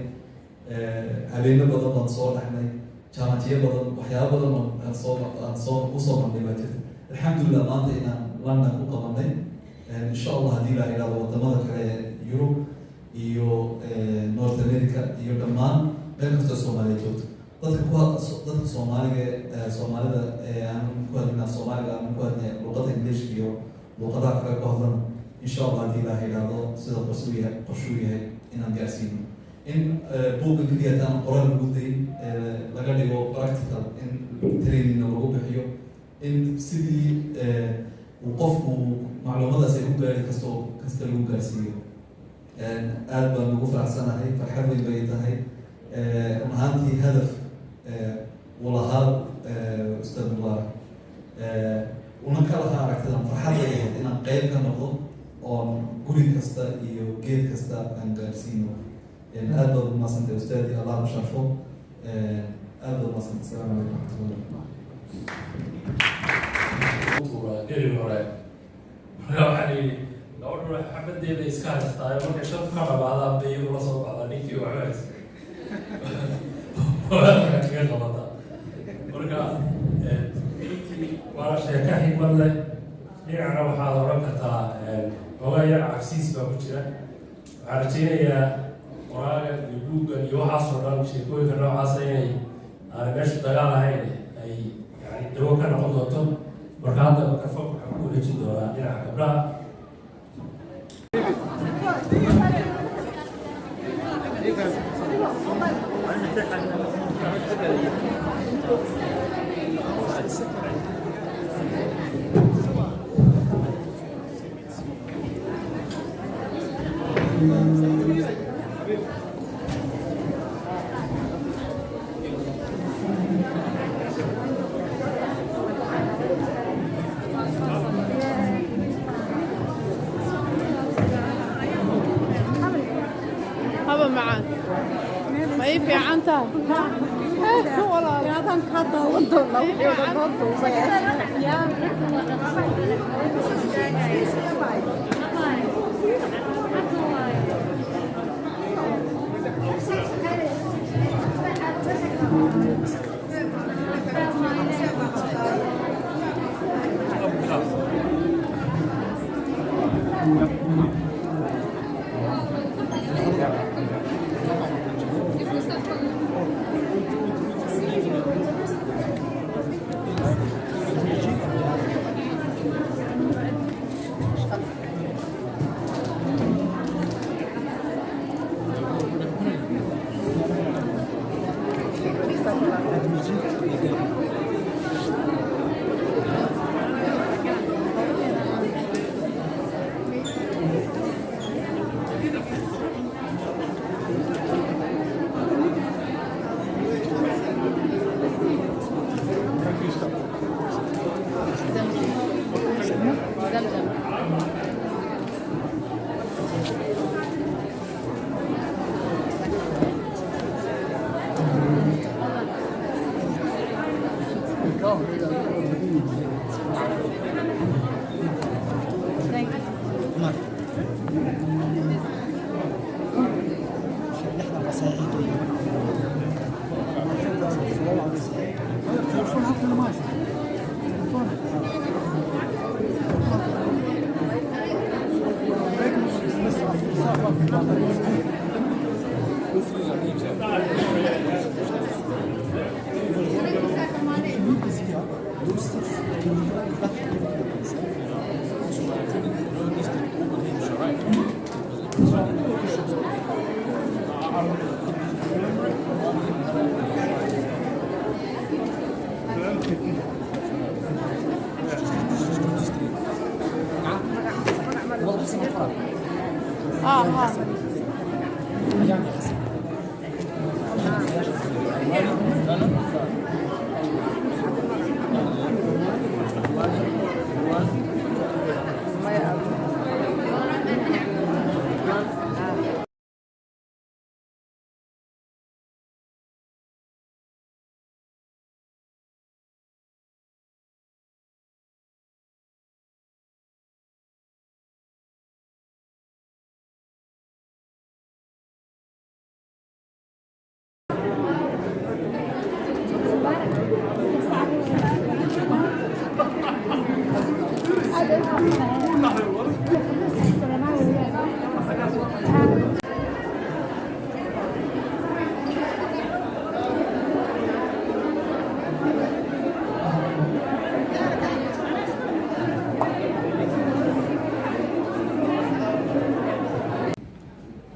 Speaker 9: habeeno badan baan soo dhaxnay jaamajiyo badan waxyaaba badan aan usoo marnay baa jirta alxamdulillah maanta inaan London ku qabanay insha allah haddii la yidhahdo wadamada kale ee Yurub iyo North America iyo dhammaan meel kastoo Soomaaliya joogto dadka Soomaalida aan ku hadlina Soomaaliga aan ku hadlina luqadda English iyo luqadaha kale ku hadlana insha allah haddii la yidhahdo sida qorshuu yahay inaan gaarsiino in buugga keliya taan qoraal lagu dayin laga dhigo practical in trainingna lagu bixiyo in sidii uu qofku macluumadaas ay u gaari kasta lagu gaarsiiyo aad baan ugu faraxsanahay farxad weyn bay tahay run ahaantii hadaf uu lahaa ustaad mubaarak una ka lahaa aragtidan farxad ay ahayd inaan qayb ka noqdo oon guri kasta iyo geed kasta aan gaarsiino aad baad umahadsantay ustaadi allah u sharfo aad baad umahadsantay asalaamu calaykum waraxmatullahi
Speaker 10: eri hore marka waxaa lihi gabadhuna xabadeeda iska haystaayo markay shanta ka dhabaadaan bay iyadu la soo baxdaa ninkii waxba haysa walaalka kaga qabata marka ninkii waana sheeka xigmad leh dhinacna waxaad oran kartaa ogaa yar cabsiis baa ku jira waxaan rajaynayaa qoraaga iyo buuggan iyo waxaasoo dhan sheekooyinka noocaasa inay aan meesha dagaal ahayn ay yani dawo ka noqon doonto marka hadda mikrofon waxaan ku wareejin doonaa dhinaca gabdhaha.
Speaker 5: هذا معاك ما يبي عنده والله يا ذا كذا والله يا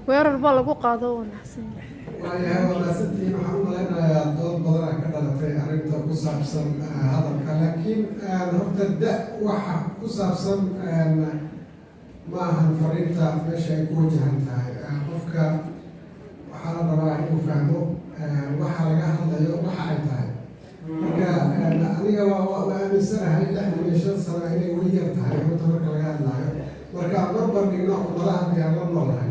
Speaker 5: weerar baa lagu qaado wanaagsan
Speaker 11: waayahay walaasantii waxaan u malaynayaa dood badan ka dhalatay arrinta ku saabsan hadalka laakiin horta waxa ku saabsan ma ahan fariinta meesha ay ku wajahan tahay qofka waxaa la rabaa inuu fahmo waxa laga hadlayo waxa ay tahay marka aniga waa aaminsanahay 65 sano inay weli yar tahay horta marka laga hadlayo marka marbar dhigno umadaha diyaar la noolahay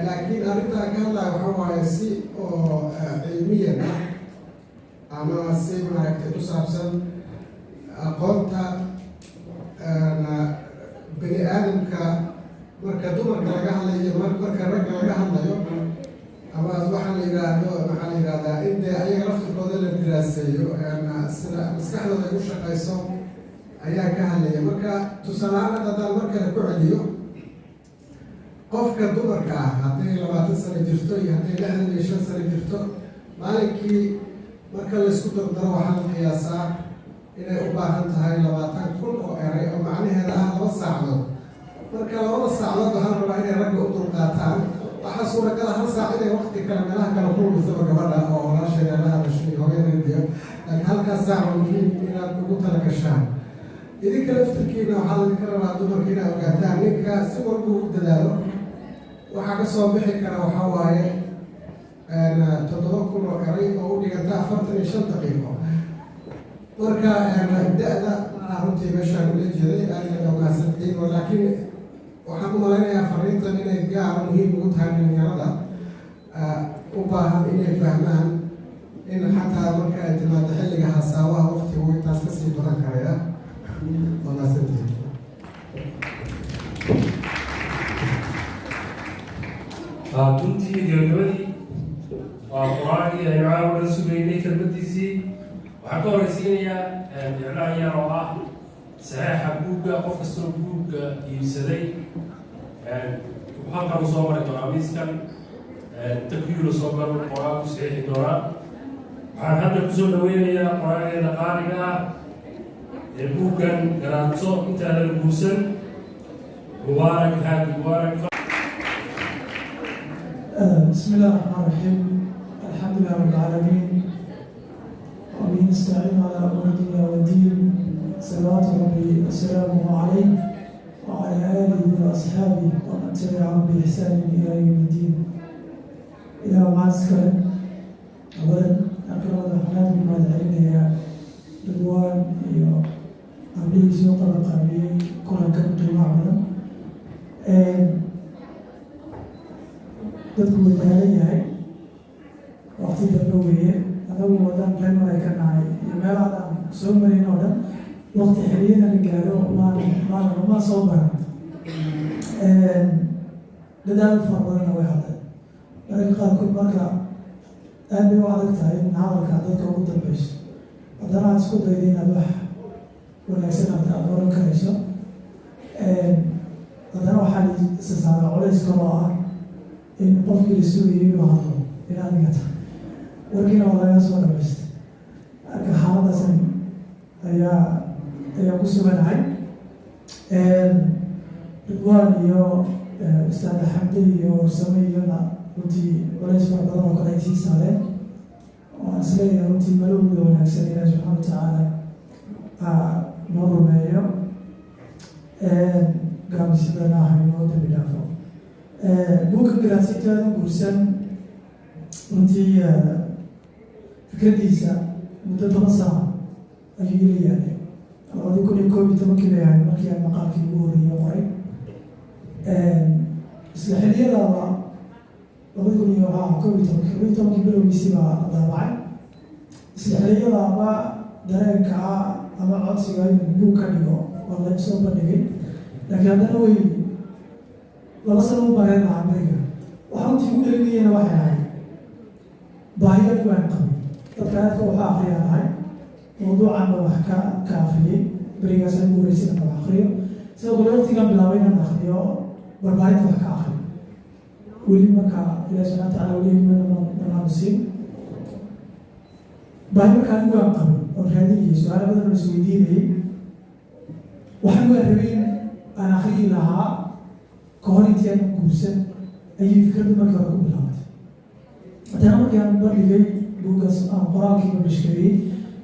Speaker 11: laakiin arrintaa ka hadlaya waxaa waaye si oo cilmiyan ah ama si maaragtay ku saabsan aqoonta bani aadamka marka dumarka laga hadlayo marka ragga laga hadlayo ama waxaa la yidhaahdo maxaa la yidhahdaa in dee ayaga laftirkooda la diraaseeyo sida maskaxdooda ay u shaqayso ayaa ka hadlaya marka tusaalahaan haddaan mar kale ku celiyo qofka dumarka ah hadday 20 sano jirto iyo hadday 65 sano jirto maalinkii marka laysku dardaro waxaa la qiyaasaa inay u baahan tahay 20,000 oo eray oo macnaheeda ah 2 saacadood. marka 2 saacadood waxaan rabaa inay ragga u dulqaataan. waxaa suuragal ah 1 saac inay waqti kale meelaha kale ku lumisaba gabadha oo walaasheeda la hadashay hooyadeediyo, laakiin halkaas saac waa muhiim inaad ugu tala gashaan. idinka laftirkiina waxaa laydinka rabaa dumarka inaad ogaataan ninka si walba u dadaalo waxaa ka soo bixi kara waxaa waaye 7,000 oo eray oo u dhiganta 45 daqiiqo. marka da-da runtii meeshaan ula jeeday aad ogaasantiin, laakiin waxaan u malaynayaa fariintan inay gaar muhiim ugu tahay dhalinyarada u baahan inay fahmaan in xataa marka ay timaado xilliga hasaawaha waqtigu intaas kasii badan karaya. ogaasantiin.
Speaker 10: runtii gabagabadii waa qur-aankii aynu caawa sugaynay kelmadiisii. waxaan ka horeysiinayaa iclaan yar oo ah saxeixa buugga. qof kastoo buugga iibsaday halkan u soo mari doonaa miiskan takwiila soo galo qur-aanku saxiixi doonaa. waxaan hadda kusoo dhaweynayaa qur-aankeeda qaaliga ah ee buuggan garaadso intaadan guursan. mubaarak haadi mubaarak.
Speaker 6: بسم الله الرحمن الرحيم. الحمد لله رب العالمين وبه نستعين على امور الدنيا والدين. صلوات ربي وسلامه عليه وعلى اله واصحابه ومن تبعهم باحسان الى يوم الدين. الى معسكر اولا اكرم الرحمن بما العلم يا رضوان يا عبد سوق القابلين كل كم معنا dadku way baahan yahay waqti dambe weeye. anagu wadan reer maraykan nahay iyo meelahaan soo marin oo dhan waqti xiliyana la gaaro ma soo baran. dadaal fara badanna way hadleen mararka qaarkood. marka aad bay u adag tahay in hadalka dadka ugu dambeyso, haddana aad isku dayda inaad wax wanaagsan aad oran karayso. haddana waxaa isa saaraa culays kaloo ah in qofkii la sugayay inuu hadlo inaad igata warkiina waa laga soo dhamaysta. marka xaaladaasan ayaa ku suganahay. ridwaan iyo ustaad xamdi iyo warsame iyona runtii culays fara badan oo kale ay sii saareen. waan isleeyahay runtii malowda wanaagsan ilaah subxaana watacaala noo rumeeyo, gaabisiyadana haynoo dambi dhaafo. buugga garaadsintaada guursan runtii fikradiisa muddo 10 sano ayuu ila yaalay. 2011 bay ahayd markii aan maqaalkii ugu horreeyay qoray. isla xilliyadaaba 2011 bilowgiisii baa la daabacay. isla xilliyadaaba dareenka ama codsiga inuu buug ka dhigo waa la soo bandhigay, laakiin haddana way 2 sano u bareen lahaa beriga. waxa runtii ugu dhelinayana waxay ahayd baahiyadu waan qabay. dadka aadka waxa akhriyaan ahay mawduucanba wax ka akhriyey berigaas aan ugu horreysay inaan wax akhriyo. sidoo kale waqtigaan bilaabay inaan akhriyo barbaarinta wax ka akhriyo. weli marka ilaah subxana watacaala weligimanaan siin baahi marka anigu aan qabay oo raadinayay su-aalo badan oo isweydiinayay. waxaan waan rabay aan akhriyi lahaa kahor intii aan guursan ayay fikraddu markii hore ku bilaabatay. haddana markii aan bandhigay buuggaas aan qoraalkiiba bashkariyey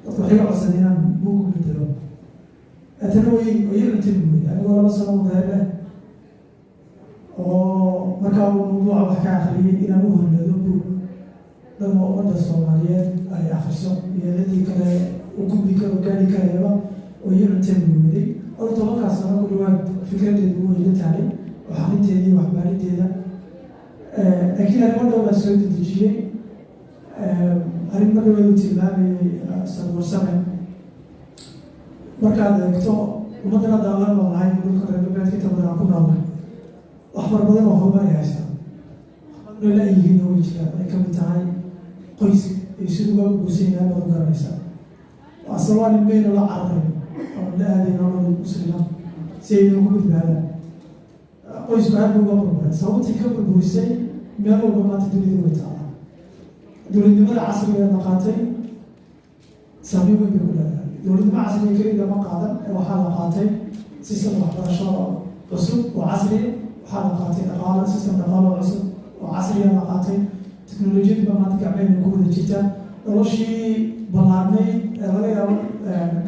Speaker 6: dadku waxay codsan inaan buug ku bedelo. haddana way cuntin buud anigoo 2 sano reer leh oo markaa uu mawduuca wax ka akhriyay inaan u hormado buug dhanoo ummadda Soomaaliyeed ay akhriso iyo ciddii kale u gudbi karo gaari karayaba oo iyo cuntin buuday. 10 sano ku dhawaad fikradeedu way la tahay waxarinteedii waxbaarinteeda. laakiin arrimo dhow baa soo dedejiyey. arrimo dhow u tilmaamayay sabuursame markaad eegto ummaddana daalan noolahay dhulka reer galbeedka inta badan aan ku noolnahay wax fara badan oo horumar ay haystaan way la yihiin oo way jiraan. ay kamid tahay qoyska iyo siduu uga guursan yahay baad u garanaysaa. waa sababaan ilmeyna la cararay oo la aaday nolol muslima si ay ugu badbaadaan. qoysku aad buu uga burburay. sababtii ka burburisay meel walba maanta dunida way taala. dowladnimada casriga ee qaatay saameyn weyn bay ku leedahay. dowladnimo casriga keliya lama qaadan waxaa la qaatay system waxbarasho cusub oo casriya waxaa la qaatay dhaqaalo system dhaqaalo cusub oo casriya la qaatay teknolojiyada baa maanta gacmeena ku wada jirta noloshii ballaarnayd ee laga yaabo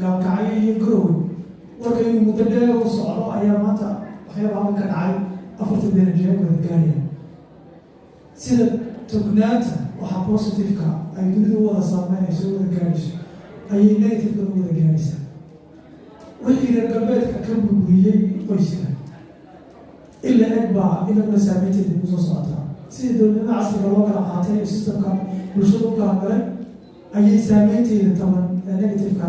Speaker 6: gaalkacyo iyo garowe marka inuu muddo dheer u socdo ayaa maanta waxyaaba halka ka dhacay 40 darajo wada gaaraya sida tognaanta waxa positive-ka ay dunidu wada saameynayso wada gaarayso ayay negative-ka wada gaaraysaa wixii reer galbeedka ka burburiyey qoyska ilaa eg baa inaguna saameynteeda ku soo socotaa sida dowladnimada casriga loo kala qaatay ee systemka bulshada u kala galay ayay saameynteeda taban negative-ka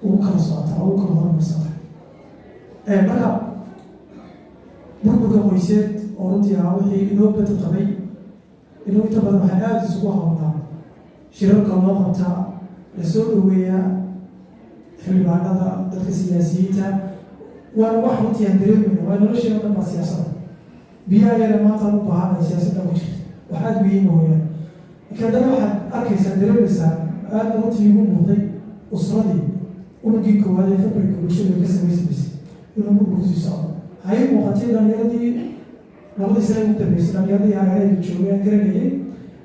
Speaker 6: ugu kala socotaa ugu kala horumarsataa marka burburka qoyseed oo runtii ahaa wixii inoo bada qabay inuu inta badan waxay aada isugu hawlnaa shirarka loo qabtaa lasoo dhaweeyaa xildhibaanada dadka siyaasiyiinta waa wax runtii aan dareemayno waa nolosheena dhan baa siyaasada biyaha yare maanta u baahanaya siyaasadda ku jirta wax aada muhiima weyaan laakiin haddana waxaad arkaysaa dareemaysaa aada runtii igu muuqday usradii unugii koowaad ee fabrika bulshada ka samaysmaysay inuu burburku sii socdo waxay muuqatay dhalinyaradii labadii sane ugu dambeysay dhalinyaradii hareerayga joogay aan garanayay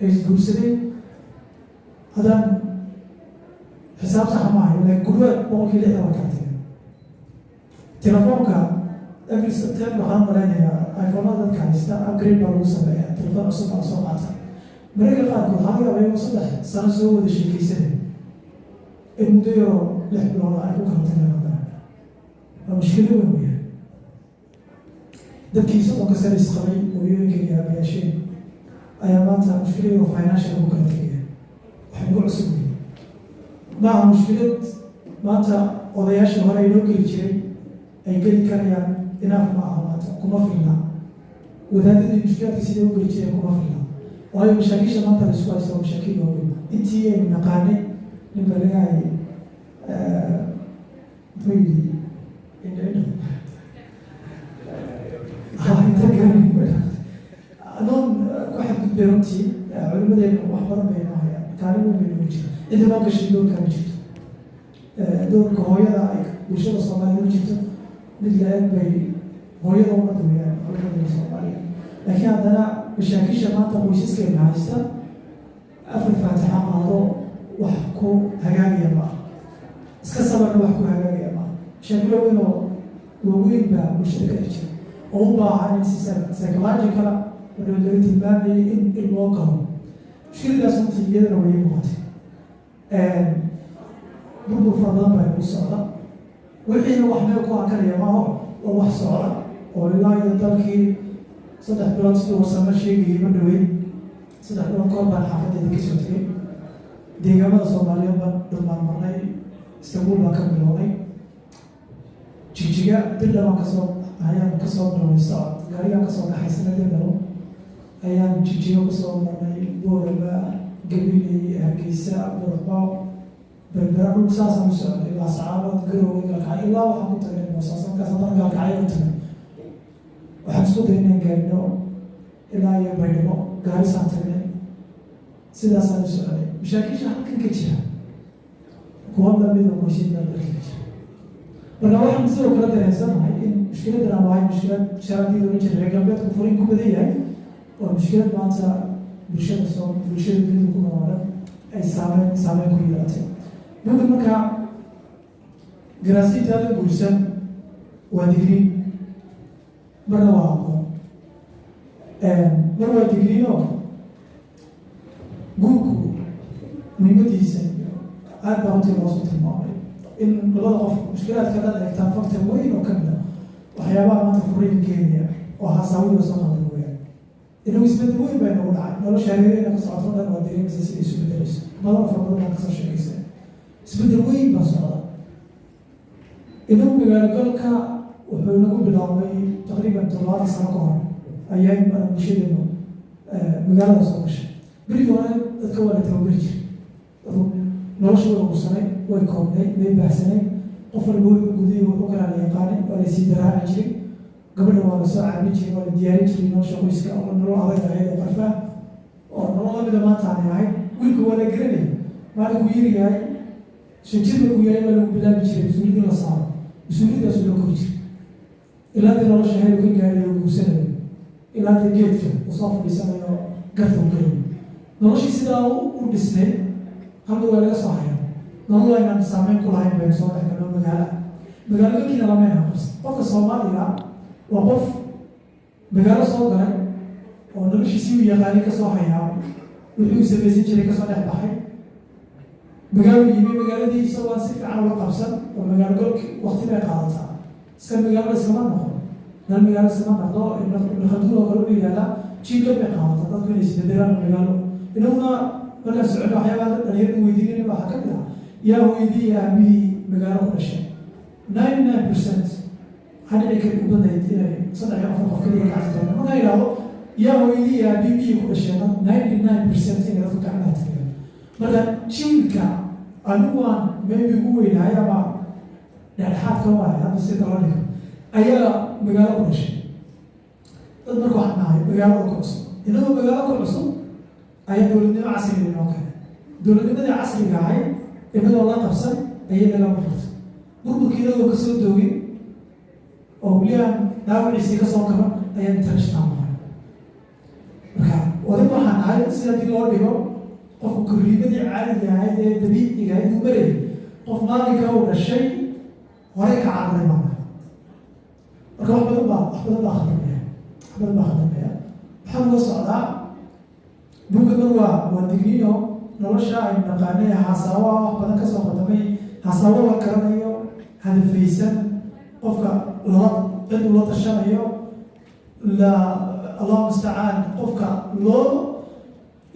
Speaker 6: ay isguursadeen haddaan xisaab saxa maaha laakiin guryaad 60% waa kartay telefoonka every September waxaan malaynayaa iPhone-ada dadka haysta upgrade baa lagu sameeyaa telefoon cusub baa soo qaata mararka qaarkood waxaa laga yaabaa inuu 3 sano soo wada sheekaysanay in muddo yaroo 6 bilood ay ku kala tageen haddana waa mushkilo weyn weeyaan dadkii 30 sano isqabay hooyooyinka iyo aabayaasheen ayaa maanta mushkilo yaroo financial ku kala tegaya waxay ugu cusub weyn maaha mushkilad maanta odayaasha hore ay noo geli jiray ay geli karayaan inaaf ma aha maanta kuma filna wadaadadii mushkilaadka siday u geli jireen kuma filna waayo mashaakisha maanta la isku haysta mashaakil waaweyn intii aynu naqaanay nin balagaay muxuu yidhi adoon ku xadgudbay runtii culimadeena wax badan bay noo hayaan kaalin weyn bay noogu jira inta noo gashay doorka ma jirto doorka hooyada ay bulshada soomaaliya u jirto mid la-eg bay hooyada ummadda weeyaan culimadana soomaaliya laakiin haddana mashaakisha maanta qoysaskeena haysta afar faatixa qaado wax ku hagaagaya maaha iska sabarna wax ku hagaagaya maaha mashaakilo weyn oo waaweyn baa bulshada ka jira oo u baahan in si psychological wadhow laga tilmaamayay in loo galo mushkiladaas runtii iyadana way muuqatay burbur fara badan baa ku socda wixiina wax meel ku akanaya maaho oo wax socda oo ilaa iyo dalkii 3 bilood sidii warsamo sheegayay ma dhaweyn 3 bilood koor baan xaafadeeda ka soo tegay deegaamada soomaaliyeed baan dhammaan marnay istanbul baan ka bilownay jigjiga dildha baan ayaan kasoo bilownay socod gaarigaan kasoo kaxaysana dildhabo ayaan jigjiga kasoo marnay booraba gabiley hargeysa burco berbera dhul saasaan u socday ilaa sacaabad garowe gaalkacyo ilaa waxaan ku tagnay boosaasankaas haddana gaalkacyo ku tagay waxaan isku day inaan gaarino ilaa iyo baydhabo gaarisaan tagnay sidaasaan u socday mashaakisha halkan ka jira kuwa lamida qoysiyad baa dalka ka jira marka waxaan sidoo kale dareensanahay in mushkiladan aan wahay mushkilad sharadii oran jiray reer galbeedku furin ku badan yahay waa mushkilad maanta bulshada dunida ku noolaa ay saameyn ku yeelatay buga markaa garaasiintaada guursan waa digriin marna waa aqoon mar waa digriinoo guurku muhiimadiisa aad baa runtii loosoo tilmaamay in labada qof mushkilaadka dad eegtaan faktor weyn oo kamid ah waxyaabaha maanta furiin keenaya oo hasaawida soo qaldan weeyaan inuu isbedel weyn baa nagu dhacay nolosha hareereyna ka socoto dhan waa dareemaysa sida isu bedelayso badan fara badan baan kasoo sheekaysa isbedel weyn baa socda inuu magaalo galka wuxuu nagu bilaabay taqriiban 7 sano ka hor ayaa bulshadeenu magaalada soo gashay berigii hore dadka waa la tababari jiray nolosha way ursanay way koobnay way baahsanay qof walba wuxuu guday wuxuu kalaa la yaqaanay waa la sii daraaci jiray gabadha waa la soo caabin jiray waa la diyaarin jiray nolosha qoyska oo nolol adag ahayd oo qarfaa oo nolol lamida maanta aanay ahayd wiilka waa la garanay maalinkuu yiri yahay shajirka ku yahay baa lagu bilaabi jiray mas-uuliyadii la saaro mas-uuliyadaasu loo kori jiray ilaa dii nolosha heer ka gaarayo guursanayo ilaa dii geedka uu soo fadhiisanayo garta u gelayo noloshii sidaa u dhisnay hadda waa laga soo haya nolol aynaan saameyn ku lahayn baynu soo dhex galno magaalooyinkiina lamayna qabsan qofka soomaaliga waa qof magaalo soo galay oo noloshiisii u yaqaani kasoo hayaa wuxuu samaysan jiray kasoo dhex baxay magaalo yimi magaaladii isagoo aan si fiican ula qabsan oo magaalo golki wakti bay qaadataa iska magaalo iskama noqon dal magaalo iskama noqdo naqaduul oo kale u yihahdaa jiilka bay qaadataa dadku inay isbedelaan magaalo inaguna markaan socono waxyaabaha dhalinyarada weydiinayna waxaa ka mid ah yaa hooyadii aabihii magaalo ku dhashay 99% waxaa dhici kari u badayd inay 3-4 qof kaliya gacanta markaa yidhaahdo yaa hooyadii aabihii ku dhasheena 99% inay dadku gacmaha tagaan marka jiilka anigu aan maybe ugu weynahay ama dhexdhexaadka waahay hadda si kala dhigo ayaa magaalo ku dhashay dad marka waxaan nahay magaalada ku cusub inagoo magaalo ku cusub ayaa dowladnimo casriga inoo keenay dowladnimadii casriga ahayd inagoo la qabsan ayay naga burburtay burburkii inagoo kasoo doogin oo weliaan dhaawiciisii kasoo kaba ayaa international mahay marka odag waxaan nahay sida dii loo dhigo qofku korriimadii caadiga ahayd ee dabiiciga ahayd uu marayay qof maalinka uu dhashay horey ka cararay baa nahay marka wax badan baa khaldamaya waxaan uga socdaa buuggadan waa digriino nolosha aynu naqaanay hasaawa wax badan kasoo qadamay hasaawo la garanayo hadafaysan qofka cid ula tashanayo allah mustacaan qofka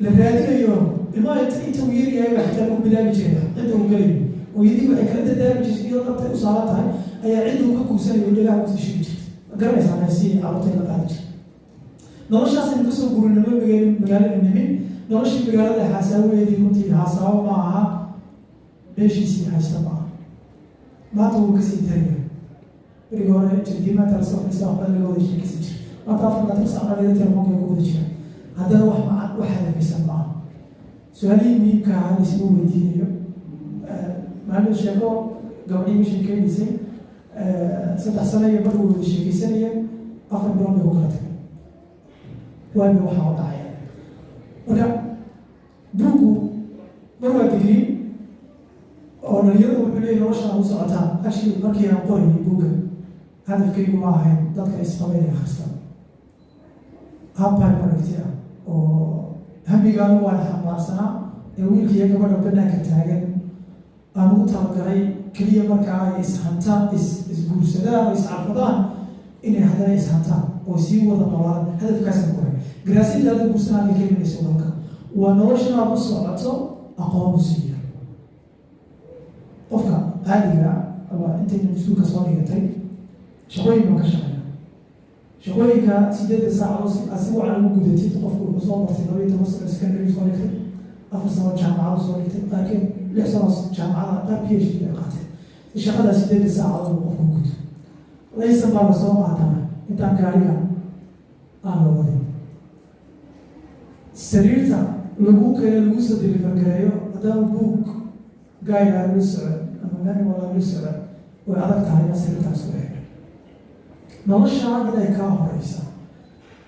Speaker 6: la raadinayo ilmaa inta uu yaryahay baa xitaa lagu bilaabi jiray cidda uu gelayo hooyadii waxay kala dadaami jirtay iyadoo dhabtay u saaran tahay ayaa cidda uu ka kugsanayo dhagaha usi shigi jirtay garanaysaa haysi carruurtay la qaadi jirtay noloshaasaynu kasoo gurinamo magaalada nimin noloshii magaalada hasaawadeedii runtii hasaawo ma aha meeshiisii haysta ma aha maanta wuu kasii daraya berigi hore jirdiimaanta lasoo fadhiista waxba laga wada sheekaysan jira maanta afarnaataqsaqaleda telefoonka ku wada jira haddana wax hadafaysan ma aha su-aalihii muhiimka ahaa laisma weydiinayo maalin sheeko gabadhii sheekeynaysay 3 sano iyo markuu wada sheekaysanayeen 4 bilood bay ku kala tagay waayo waxaa u dhacaya marka buuggu mar waa digrii oo dhalinyaradu wuxuu leeyahy noloshaan u socotaan actually markii aan qorayay buugga hadafkaygu ma ahayn dadka isqaba inay akhristaan habaan aragti ah oo hamigaanu waan xambaarsanaa ee wiilkiiyo gabadha banaanka taagan aan ugu talagalay keliya markaa ay ishantaan isguursadaan oo iscarfadaan inay haddana ishantaan oo sii wada nolaan hadafkaasaan qoray garaasintaada guursanaaga ka imanayso dalka waa noloshanaad u socoto aqoon u siiya qofka qaaliga ama intayna mas-uulka soo dhigatay shaqooyin baan ka shaqeeya shaqooyinka 8 saacadood asigu aan ugu gudatid qofku wuxuu soo martay 12 sano secondary soo dhigtay 4 sano jaamacada soo dhigtay laakiin 6 sano jaamacada qaar PhD ay qaatay shaqada 8 saacadood qofku guto laysan baa soo qaatana intaan gaariga aan la wadin sariirta lagu soo deliver gareeyo haddana buug gaayga la socod ama manual la socod way adag tahay in sariirtaas ku xidho noloshaa inay kaa horeysa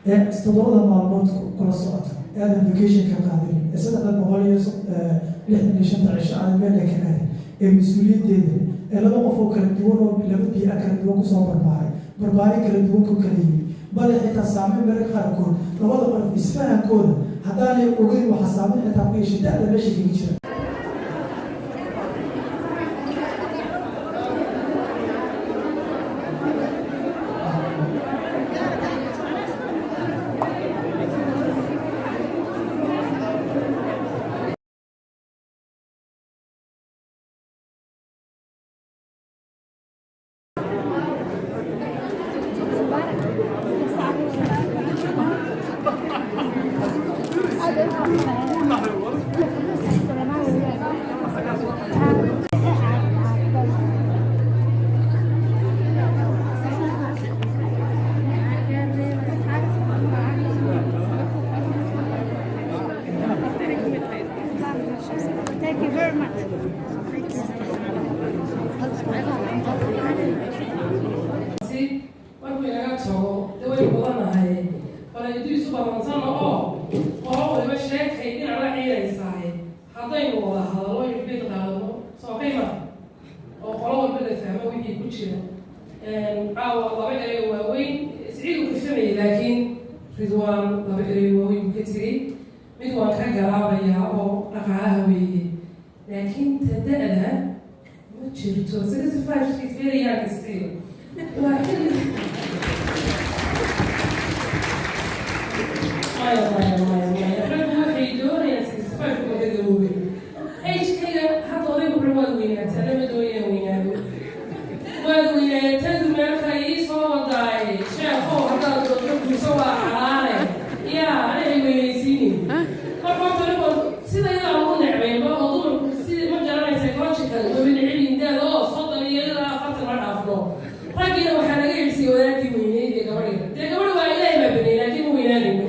Speaker 6: ee 7 maalmood kula socota ee aadan vacation ka qaadanin ee 365 cisho aan meel ka aadin ee mas-uuliyaddeeda ee 2 qof oo kala duwan oo 2 biica kala duwan kusoo barbaarin kala duwan ku kala yimi bale xitaa saameyn mararka qaarkood 2 qof isfahankooda haddaanay ogeyn waxa saameyn xitaa ku yeeshay da'da meesha kaga jira
Speaker 5: Ada
Speaker 2: baan laba erey waaweyn ka tegay mid waan ka garaabayaa oo dhaqaalaha weeye laakiin ta-da-da ma jirto 65 is very young still waa xilli maya raggu waxay doonayaan 65 kuma ka gaboobay agekayga hadda odaygu wuxuu waad weynaataa lama doonayaan weynaado waad weynaataa meelka ii soo wadaay sheekhow haddaad doonto guurso waa xalaale yaa anay weynaysiinin marka horta ninkoo sida iyadaa lagu necbayba oo dumarku si ma garanaysa logical waba necbiin daada oo 30 iyo ilaa 40 ma dhaafno raggiina waxaa laga helsiiye wadaadkii weyneyd iyo gabadhiga dee gabadhi waa ilaahay baa banay laakiin ma weynaanayno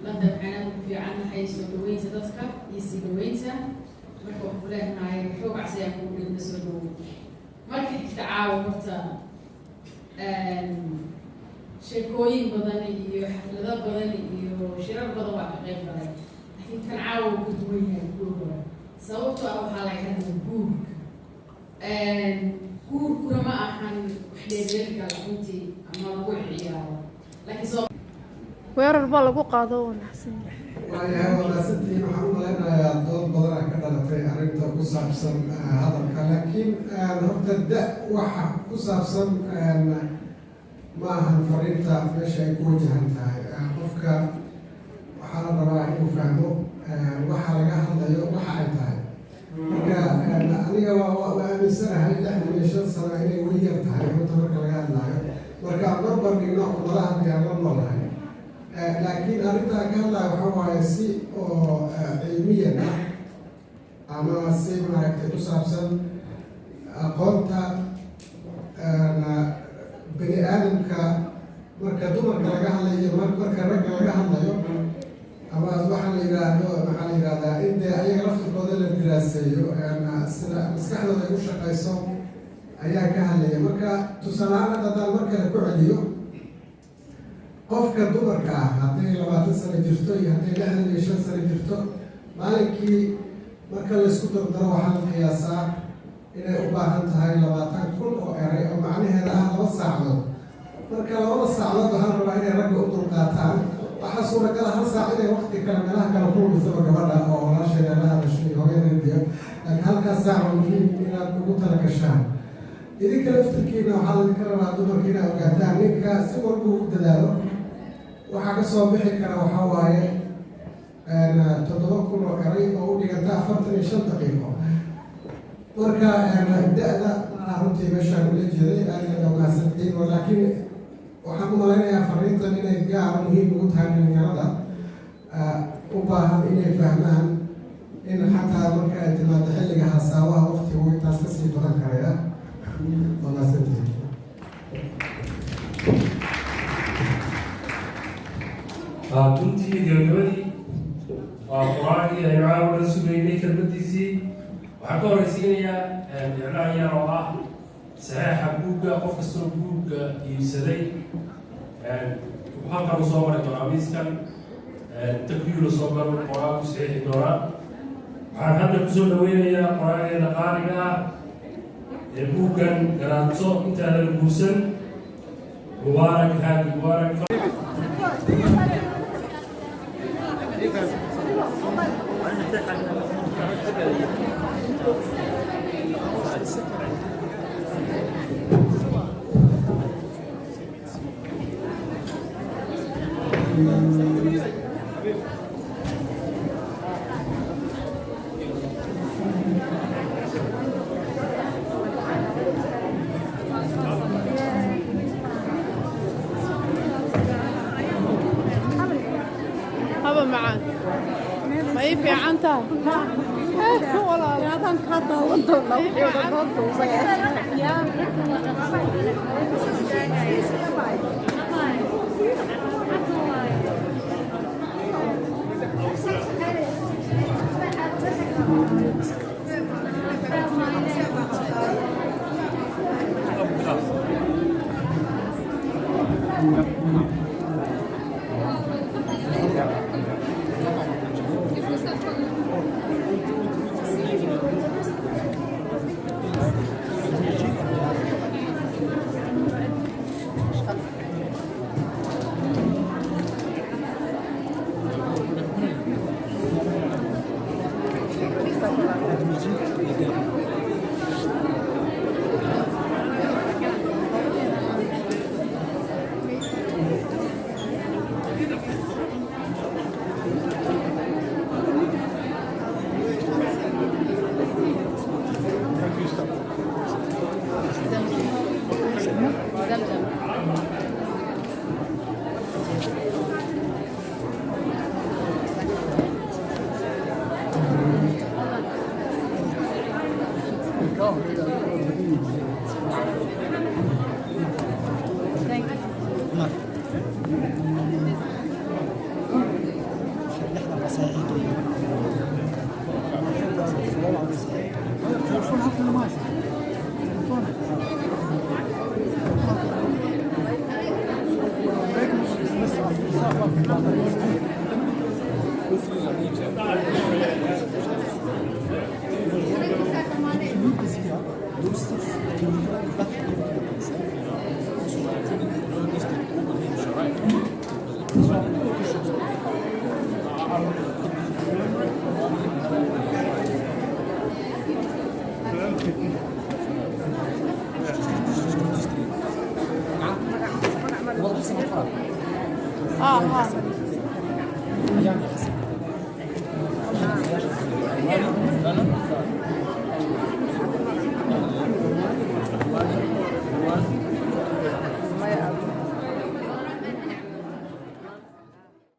Speaker 3: لندن أنا في عنا حيث دوينت تذكر يسي دوينت مركو فلان هاي فوق عسى يكون بالنسبة له مركي تعاون مرتا شيكوين بدني حفلات بدني وشرار بدن واحد غير بدني لكن كان عاون بدوينها الجور صوته أو حالة كان الجور جور كل ما أحن حليل كالحنتي أما روح عيال لكن صوت
Speaker 5: weerar baa lagu qaado oo naxsan
Speaker 11: waayahay walaasantii waxaan u malaynayaa dood badan ka dhalatay arrinta ku saabsan hadalka laakiin horta da waxa ku saabsan ma ahan fariinta meesha ay ku wajahan tahay qofka waxaa la rabaa inuu fahmo waxa laga hadlayo waxa ay tahay marka aniga waa aaminsanahay 65 sano inay weli yar tahay runta marka laga hadlayo marka marbar dhigno umadaha diyaar la noolahay laakiin arrintaa ka hadlaya waxaa waaye si oo cilmiyan ah ama si maaragtay ku saabsan aqoonta bani aadamka marka dumarka laga hadlayo marka ragga laga hadlayo ama waxaa la yidhaahdo maxaa la yidhahdaa in dee ayaga laftirkooda la diraaseeyo sida maskaxdooda ay u shaqayso ayaa ka hadlaya marka tusaale-aan haddaan mar kale ku celiyo qofka dumarka ah hadday 20 sano jirto iyo hadday 65 sano jirto maalinkii marka laysku dardaro waxaa la qiyaasaa inay u baahan tahay 20,000 oo eray oo macnaheeda ah 2 saacadood marka 2 saacadood waxaa la rabaa inay ragga u dulqaataan waxaa suuragal ah 1 saac inay waqti kale meelaha kale ku lumisaba gabadha oo walaasheeda la hadashay hooyadeediyo laakiin halkaas saac waa muhiim inaad ugu tala gashaan idinka laftirkiina waxaa laydinka rabaa dumarka inaad ogaataan ninka si walba u dadaalo waxaa ka soo bixi kara waxaa waaye 7,000 oo eray oo u dhiganta 45 daqiiqo marka da-da runtii meeshaan ula jeeday aad ogaasantiin laakiin waxaan u malaynayaa fariintan inay gaar muhiim ugu tahay dhalinyarada u baahan inay fahmaan in xataa marka ay timaado xilliga hasaawaha waqtigu intaas kasii badan karaya ogaasantiin
Speaker 10: runtii gabagabadii waa qur-aankii aynu caawa sugaynay kelmadiisii waxaan ka horeysiinayaa iclaan yar oo ah saxeixa buugga qof kastoo buugga iibsaday halkan u soo mari doonaa miiskan takwiila soo galo qor-aanku saxiixi doonaa waxaan hadda kusoo dhaweynayaa qor-aankeeda qaaliga ah ee buuggan garaadso intaadan guursan mubaarak haadi mubaarak
Speaker 5: haba macaan ma ii fiican tahay walaal adan ka daawan doona wixii noo duubay ها